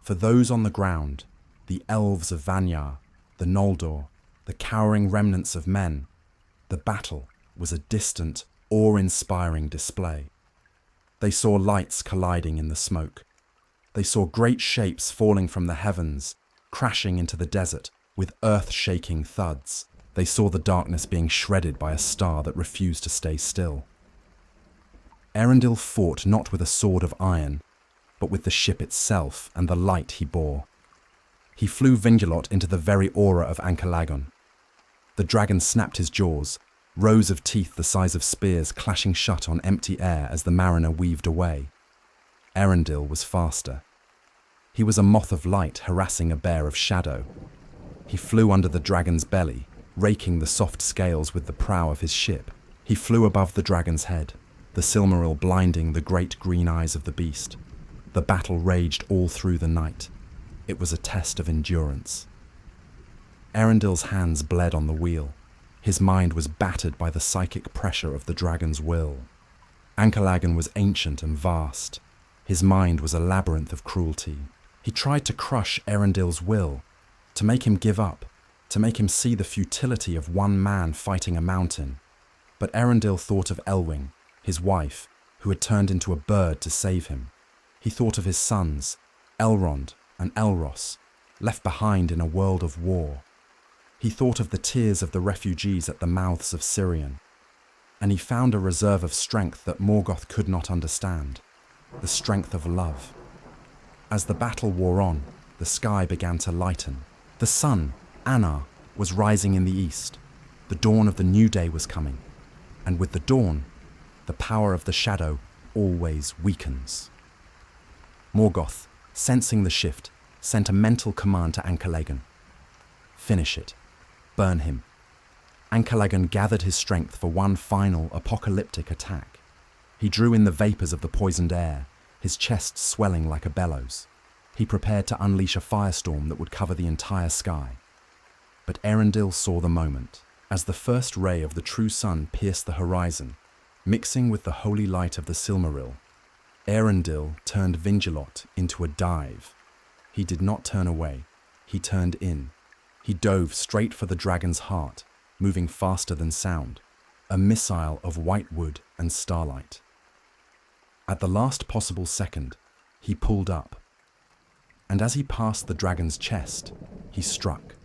For those on the ground, the elves of Vanyar, the Noldor, the cowering remnants of men, the battle was a distant, awe-inspiring display. They saw lights colliding in the smoke. They saw great shapes falling from the heavens, crashing into the desert with earth-shaking thuds. They saw the darkness being shredded by a star that refused to stay still. Eärendil fought not with a sword of iron, but with the ship itself and the light he bore. He flew Vingilot into the very aura of Ancalagon. The dragon snapped his jaws, rows of teeth the size of spears clashing shut on empty air as the mariner weaved away. Eärendil was faster. He was a moth of light harassing a bear of shadow. He flew under the dragon's belly, raking the soft scales with the prow of his ship. He flew above the dragon's head, the Silmaril blinding the great green eyes of the beast. The battle raged all through the night. It was a test of endurance. Eärendil's hands bled on the wheel. His mind was battered by the psychic pressure of the dragon's will. Ancalagon was ancient and vast. His mind was a labyrinth of cruelty. He tried to crush Eärendil's will, to make him give up, to make him see the futility of one man fighting a mountain. But Eärendil thought of Elwing, his wife, who had turned into a bird to save him. He thought of his sons, Elrond and Elros, left behind in a world of war. He thought of the tears of the refugees at the mouths of Sirion. And he found a reserve of strength that Morgoth could not understand, the strength of love. As the battle wore on, the sky began to lighten. The sun, Anar, was rising in the east. The dawn of the new day was coming. And with the dawn, the power of the shadow always weakens. Morgoth, sensing the shift, sent a mental command to Ancalagon. Finish it. Burn him. Ancalagon gathered his strength for one final apocalyptic attack. He drew in the vapors of the poisoned air, his chest swelling like a bellows. He prepared to unleash a firestorm that would cover the entire sky. But Eärendil saw the moment. As the first ray of the true sun pierced the horizon, Mixing with the holy light of the Silmaril, Eärendil turned Vingilot into a dive. He did not turn away, he turned in. He dove straight for the dragon's heart, moving faster than sound, a missile of white wood and starlight. At the last possible second, he pulled up, and as he passed the dragon's chest, he struck.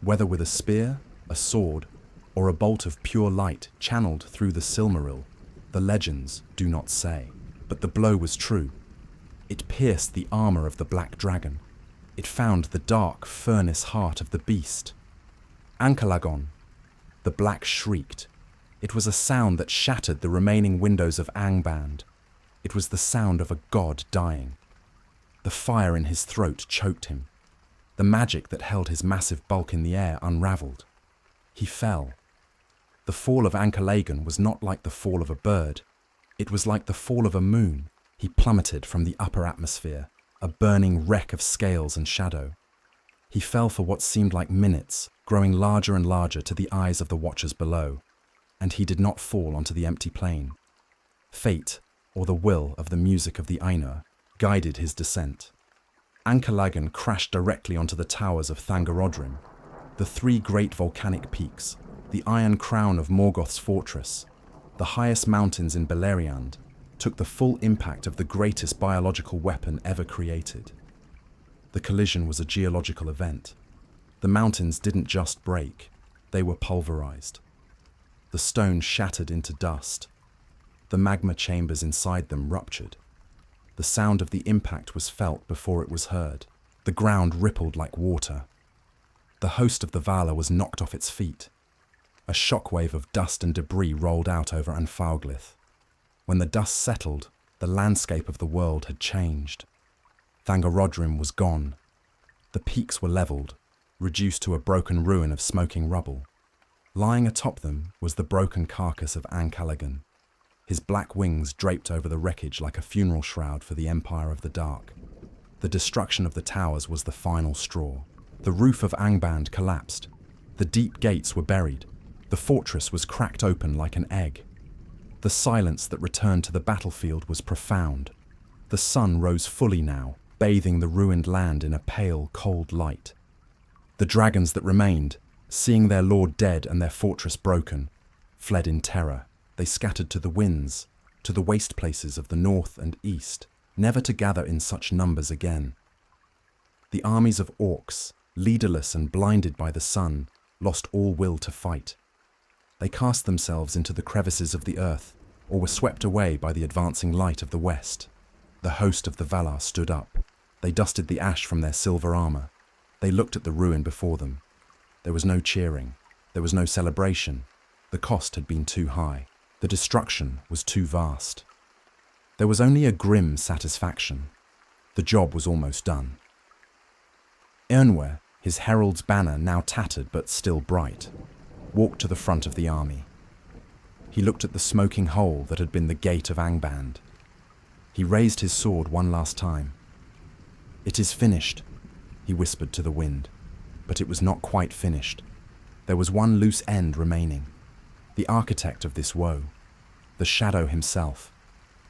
Whether with a spear, a sword, or a bolt of pure light channeled through the Silmaril, the legends do not say. But the blow was true. It pierced the armor of the black dragon. It found the dark furnace heart of the beast. Ancalagon the Black shrieked. It was a sound that shattered the remaining windows of Angband. It was the sound of a god dying. The fire in his throat choked him. The magic that held his massive bulk in the air unraveled. He fell. The fall of Ancalagon was not like the fall of a bird. It was like the fall of a moon. He plummeted from the upper atmosphere, a burning wreck of scales and shadow. He fell for what seemed like minutes, growing larger and larger to the eyes of the watchers below. And he did not fall onto the empty plain. Fate, or the will of the music of the Ainur, guided his descent. Ancalagon crashed directly onto the towers of Thangorodrim, the three great volcanic peaks, the iron crown of Morgoth's fortress, the highest mountains in Beleriand, took the full impact of the greatest biological weapon ever created. The collision was a geological event. The mountains didn't just break, they were pulverized. The stone shattered into dust. The magma chambers inside them ruptured. The sound of the impact was felt before it was heard. The ground rippled like water. The host of the Valar was knocked off its feet. A shockwave of dust and debris rolled out over Anfauglith. When the dust settled, the landscape of the world had changed. Thangorodrim was gone. The peaks were leveled, reduced to a broken ruin of smoking rubble. Lying atop them was the broken carcass of Ancalagon, his black wings draped over the wreckage like a funeral shroud for the Empire of the Dark. The destruction of the towers was the final straw. The roof of Angband collapsed. The deep gates were buried. The fortress was cracked open like an egg. The silence that returned to the battlefield was profound. The sun rose fully now, bathing the ruined land in a pale, cold light. The dragons that remained, seeing their lord dead and their fortress broken, fled in terror. They scattered to the winds, to the waste places of the north and east, never to gather in such numbers again. The armies of orcs, leaderless and blinded by the sun, lost all will to fight. They cast themselves into the crevices of the earth, or were swept away by the advancing light of the west. The host of the Valar stood up. They dusted the ash from their silver armor. They looked at the ruin before them. There was no cheering. There was no celebration. The cost had been too high. The destruction was too vast. There was only a grim satisfaction. The job was almost done. Eärendil, his herald's banner now tattered but still bright, walked to the front of the army. He looked at the smoking hole that had been the gate of Angband. He raised his sword one last time. "It is finished," he whispered to the wind, but it was not quite finished. There was one loose end remaining. The architect of this woe, the shadow himself.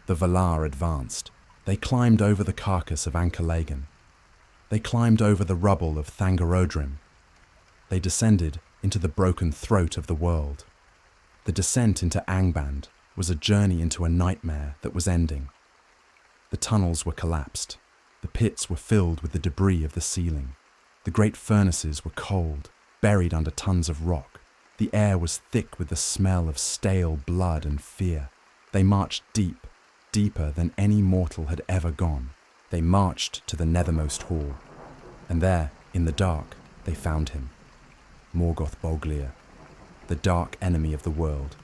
The Valar advanced. They climbed over the carcass of Ancalagon. They climbed over the rubble of Thangorodrim. They descended into the broken throat of the world. The descent into Angband was a journey into a nightmare that was ending. The tunnels were collapsed. The pits were filled with the debris of the ceiling. The great furnaces were cold, buried under tons of rock. The air was thick with the smell of stale blood and fear. They marched deep, deeper than any mortal had ever gone. They marched to the nethermost hall. And there, in the dark, they found him. Morgoth Boglir, the dark enemy of the world.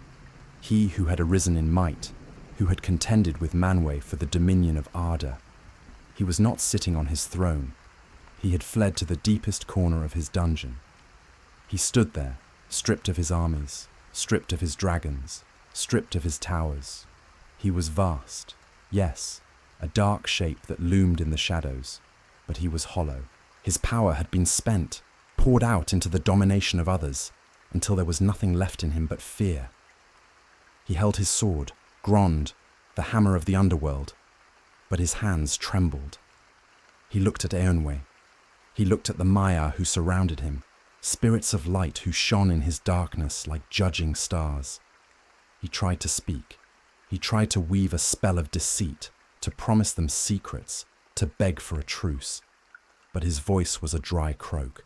He who had arisen in might, who had contended with Manwë for the dominion of Arda. He was not sitting on his throne. He had fled to the deepest corner of his dungeon. He stood there, stripped of his armies, stripped of his dragons, stripped of his towers. He was vast, yes, a dark shape that loomed in the shadows, but he was hollow. His power had been spent, poured out into the domination of others, until there was nothing left in him but fear. He held his sword, Grond, the hammer of the underworld, but his hands trembled. He looked at Eärendil. He looked at the Maiar who surrounded him, spirits of light who shone in his darkness like judging stars. He tried to speak. He tried to weave a spell of deceit, to promise them secrets, to beg for a truce. But his voice was a dry croak.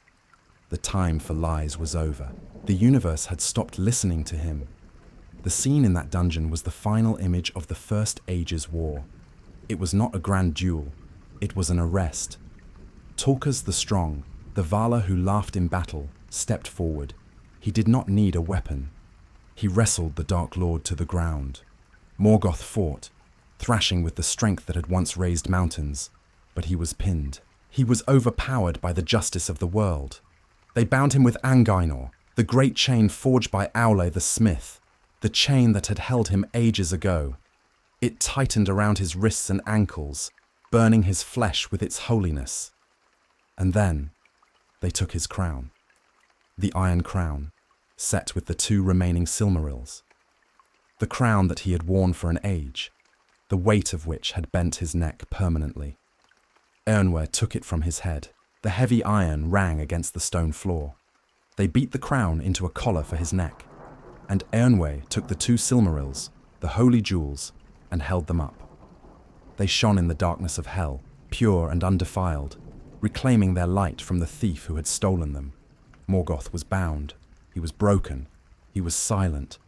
The time for lies was over. The universe had stopped listening to him. The scene in that dungeon was the final image of the First Ages War. It was not a grand duel. It was an arrest. Torkas the Strong, the Valar who laughed in battle, stepped forward. He did not need a weapon. He wrestled the Dark Lord to the ground. Morgoth fought, thrashing with the strength that had once raised mountains, but he was pinned. He was overpowered by the justice of the world. They bound him with Angainor, the great chain forged by Aule the smith, the chain that had held him ages ago. It tightened around his wrists and ankles, burning his flesh with its holiness. And then they took his crown, the Iron Crown, set with the 2 remaining Silmarils. The crown that he had worn for an age, the weight of which had bent his neck permanently. Eärendil took it from his head. The heavy iron rang against the stone floor. They beat the crown into a collar for his neck, and Eärendil took the 2 Silmarils, the holy jewels, and held them up. They shone in the darkness of hell, pure and undefiled, reclaiming their light from the thief who had stolen them. Morgoth was bound. He was broken. He was silent.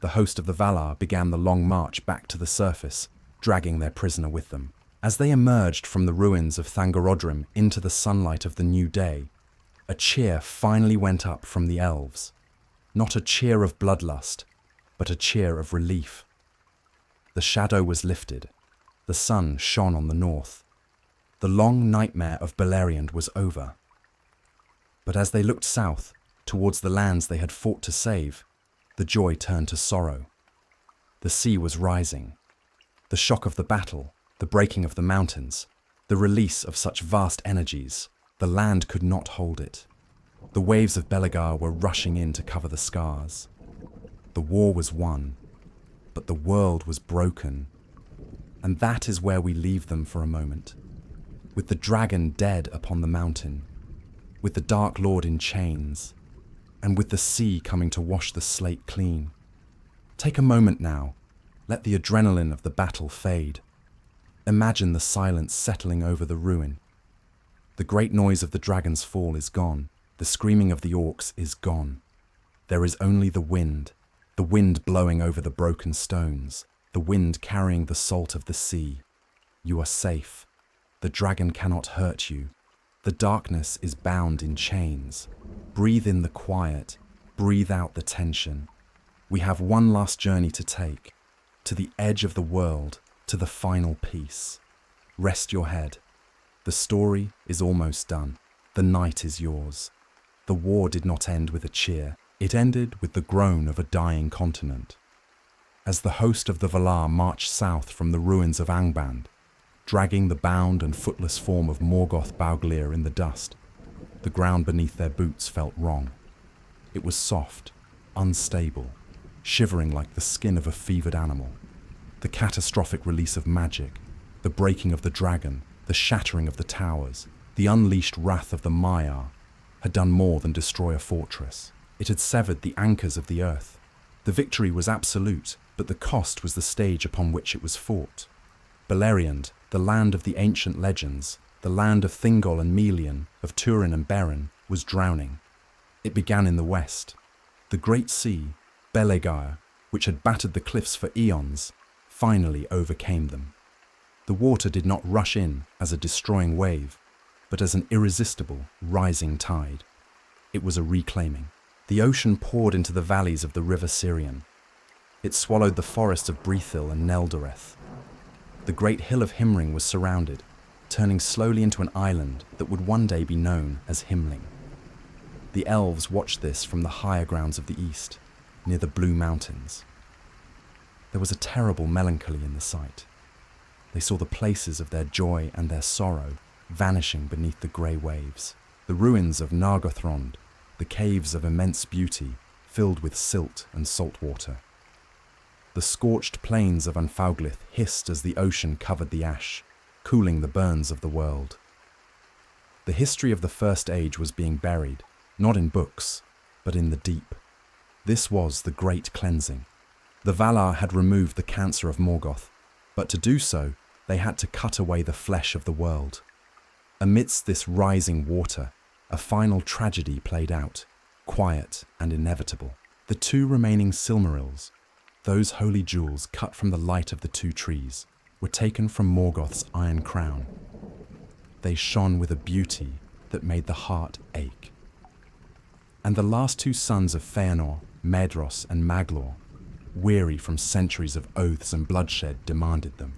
The host of the Valar began the long march back to the surface, dragging their prisoner with them. As they emerged from the ruins of Thangorodrim into the sunlight of the new day, a cheer finally went up from the elves. Not a cheer of bloodlust, but a cheer of relief. The shadow was lifted. The sun shone on the north. The long nightmare of Beleriand was over. But as they looked south, towards the lands they had fought to save, the joy turned to sorrow. The sea was rising. The shock of the battle, the breaking of the mountains, the release of such vast energies, the land could not hold it. The waves of Belegar were rushing in to cover the scars. The war was won, but the world was broken. And that is where we leave them for a moment. With the dragon dead upon the mountain, with the Dark Lord in chains, and with the sea coming to wash the slate clean. Take a moment now. Let the adrenaline of the battle fade. Imagine the silence settling over the ruin. The great noise of the dragon's fall is gone. The screaming of the orcs is gone. There is only the wind blowing over the broken stones, the wind carrying the salt of the sea. You are safe. The dragon cannot hurt you. The darkness is bound in chains. Breathe in the quiet. Breathe out the tension. We have one last journey to take, to the edge of the world, to the final peace. Rest your head. The story is almost done. The night is yours. The war did not end with a cheer. It ended with the groan of a dying continent. As the host of the Valar marched south from the ruins of Angband, dragging the bound and footless form of Morgoth Bauglir in the dust, the ground beneath their boots felt wrong. It was soft, unstable, shivering like the skin of a fevered animal. The catastrophic release of magic, the breaking of the dragon, the shattering of the towers, the unleashed wrath of the Maiar, had done more than destroy a fortress. It had severed the anchors of the earth. The victory was absolute, but the cost was the stage upon which it was fought. Beleriand, the land of the ancient legends, the land of Thingol and Melian, of Turin and Beren, was drowning. It began in the west. The great sea, Belegar, which had battered the cliffs for eons, finally overcame them. The water did not rush in as a destroying wave, but as an irresistible, rising tide. It was a reclaiming. The ocean poured into the valleys of the river Sirion. It swallowed the forests of Brethil and Neldoreth. The great hill of Himring was surrounded, turning slowly into an island that would one day be known as Himling. The elves watched this from the higher grounds of the east, near the Blue Mountains. There was a terrible melancholy in the sight. They saw the places of their joy and their sorrow vanishing beneath the grey waves. The ruins of Nargothrond, the caves of immense beauty, filled with silt and salt water. The scorched plains of Anfauglith hissed as the ocean covered the ash, cooling the burns of the world. The history of the First Age was being buried, not in books, but in the deep. This was the Great Cleansing. The Valar had removed the cancer of Morgoth, but to do so, they had to cut away the flesh of the world. Amidst this rising water, a final tragedy played out, quiet and inevitable. The two remaining Silmarils, those holy jewels cut from the light of the two trees, were taken from Morgoth's iron crown. They shone with a beauty that made the heart ache. And the last two sons of Feanor, Medros and Maglor, weary from centuries of oaths and bloodshed, demanded them.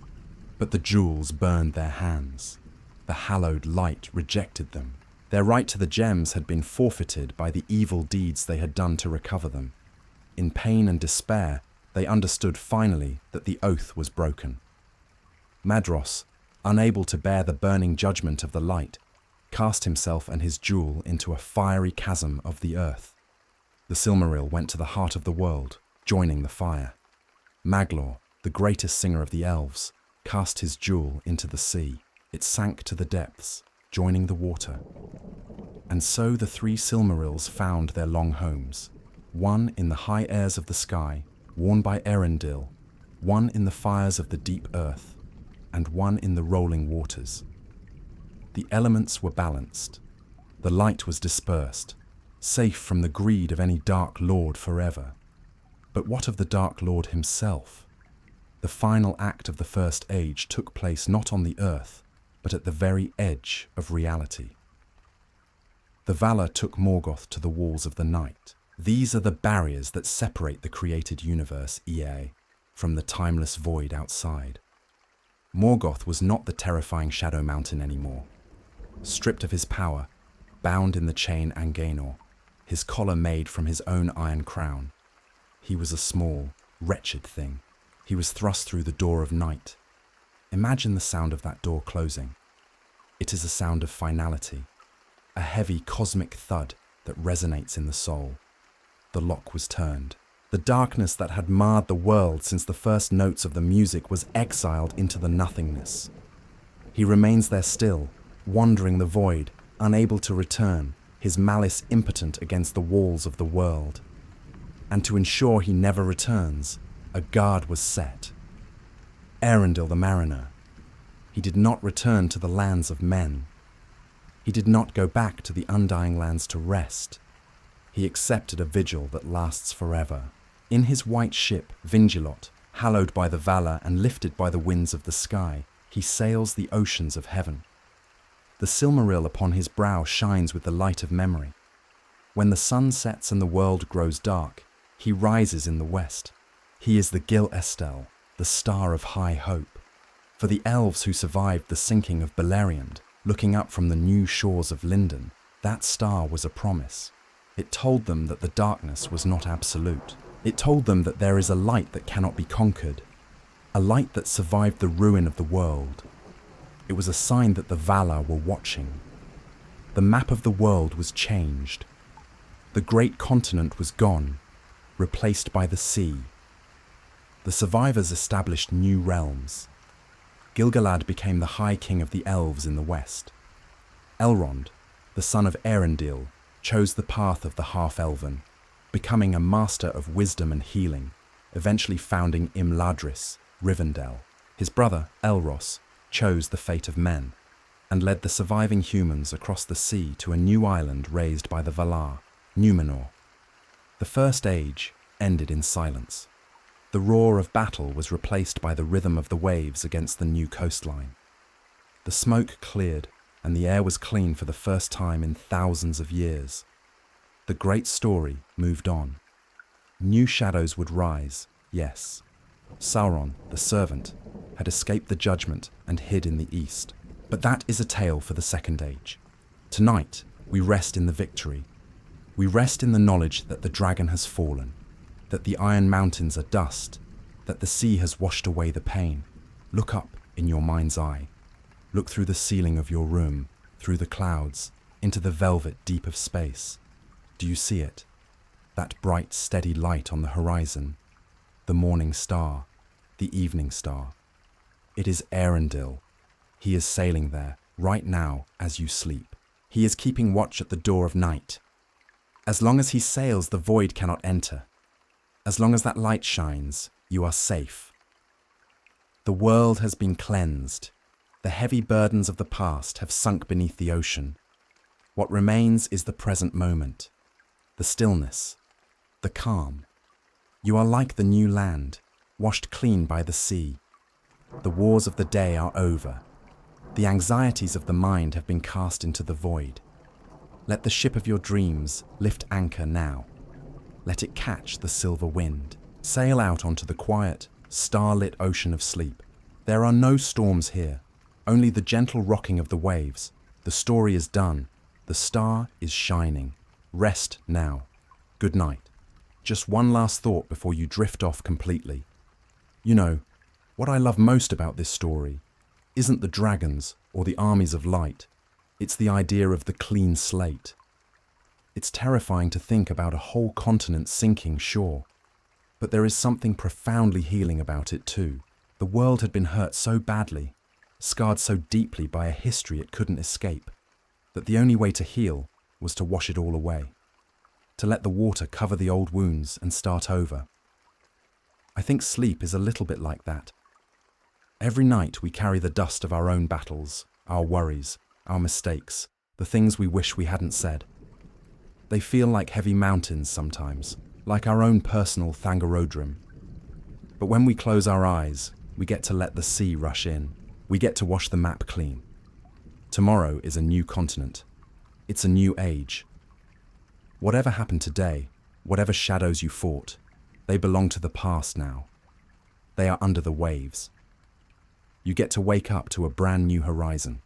But the jewels burned their hands. The hallowed light rejected them. Their right to the gems had been forfeited by the evil deeds they had done to recover them. In pain and despair, they understood finally that the oath was broken. Madros, unable to bear the burning judgment of the light, cast himself and his jewel into a fiery chasm of the earth. The Silmaril went to the heart of the world, joining the fire. Maglor, the greatest singer of the elves, cast his jewel into the sea. It sank to the depths, joining the water. And so the three Silmarils found their long homes, one in the high airs of the sky, worn by Eärendil, one in the fires of the deep earth, and one in the rolling waters. The elements were balanced. The light was dispersed, safe from the greed of any Dark Lord forever. But what of the Dark Lord himself? The final act of the First Age took place not on the earth, but at the very edge of reality. The Valar took Morgoth to the walls of the night. These are the barriers that separate the created universe, EA, from the timeless void outside. Morgoth was not the terrifying Shadow Mountain anymore. Stripped of his power, bound in the chain Angainor, his collar made from his own iron crown, he was a small, wretched thing. He was thrust through the door of night. Imagine the sound of that door closing. It is a sound of finality, a heavy cosmic thud that resonates in the soul. The lock was turned. The darkness that had marred the world since the first notes of the music was exiled into the nothingness. He remains there still, wandering the void, unable to return, his malice impotent against the walls of the world. And to ensure he never returns, a guard was set. Eärendil the mariner. He did not return to the lands of men. He did not go back to the undying lands to rest. He accepted a vigil that lasts forever. In his white ship, Vingilot, hallowed by the Valar and lifted by the winds of the sky, he sails the oceans of heaven. The Silmaril upon his brow shines with the light of memory. When the sun sets and the world grows dark, he rises in the west. He is the Gil Estel, the star of high hope. For the elves who survived the sinking of Beleriand, looking up from the new shores of Lindon, that star was a promise. It told them that the darkness was not absolute. It told them that there is a light that cannot be conquered, a light that survived the ruin of the world. It was a sign that the Valar were watching. The map of the world was changed. The great continent was gone, replaced by the sea. The survivors established new realms. Gil-galad became the High King of the Elves in the west. Elrond, the son of Eärendil, chose the path of the half-elven, becoming a master of wisdom and healing, eventually founding Imladris, Rivendell. His brother, Elros, chose the fate of men, and led the surviving humans across the sea to a new island raised by the Valar, Númenor. The First Age ended in silence. The roar of battle was replaced by the rhythm of the waves against the new coastline. The smoke cleared, and the air was clean for the first time in thousands of years. The great story moved on. New shadows would rise, yes. Sauron, the servant, had escaped the judgment and hid in the east. But that is a tale for the Second Age. Tonight, we rest in the victory. We rest in the knowledge that the dragon has fallen, that the iron mountains are dust, that the sea has washed away the pain. Look up in your mind's eye. Look through the ceiling of your room, through the clouds, into the velvet deep of space. Do you see it? That bright, steady light on the horizon? the morning star, the evening star. It is Eärendil. He is sailing there, right now, as you sleep. He is keeping watch at the door of night. As long as he sails, the void cannot enter. As long as that light shines, you are safe. The world has been cleansed. The heavy burdens of the past have sunk beneath the ocean. What remains is the present moment, the stillness, the calm. You are like the new land, washed clean by the sea. The wars of the day are over. The anxieties of the mind have been cast into the void. Let the ship of your dreams lift anchor now. Let it catch the silver wind. Sail out onto the quiet, star-lit ocean of sleep. There are no storms here, only the gentle rocking of the waves. The story is done. The star is shining. Rest now. Good night. Just one last thought before you drift off completely. You know, what I love most about this story isn't the dragons or the armies of light. It's the idea of the clean slate. It's terrifying to think about a whole continent sinking, sure. But there is something profoundly healing about it too. The world had been hurt so badly, scarred so deeply by a history it couldn't escape, that the only way to heal was to wash it all away, to let the water cover the old wounds and start over. I think sleep is a little bit like that. Every night we carry the dust of our own battles, our worries, our mistakes, the things we wish we hadn't said. They feel like heavy mountains sometimes, like our own personal Thangorodrim. But when we close our eyes, we get to let the sea rush in. We get to wash the map clean. Tomorrow is a new continent. It's a new age. Whatever happened today, whatever shadows you fought, they belong to the past now. They are under the waves. You get to wake up to a brand new horizon.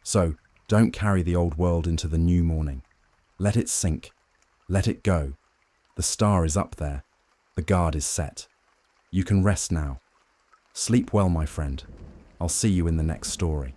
So, don't carry the old world into the new morning. Let it sink. Let it go. The star is up there. The guard is set. You can rest now. Sleep well, my friend. I'll see you in the next story.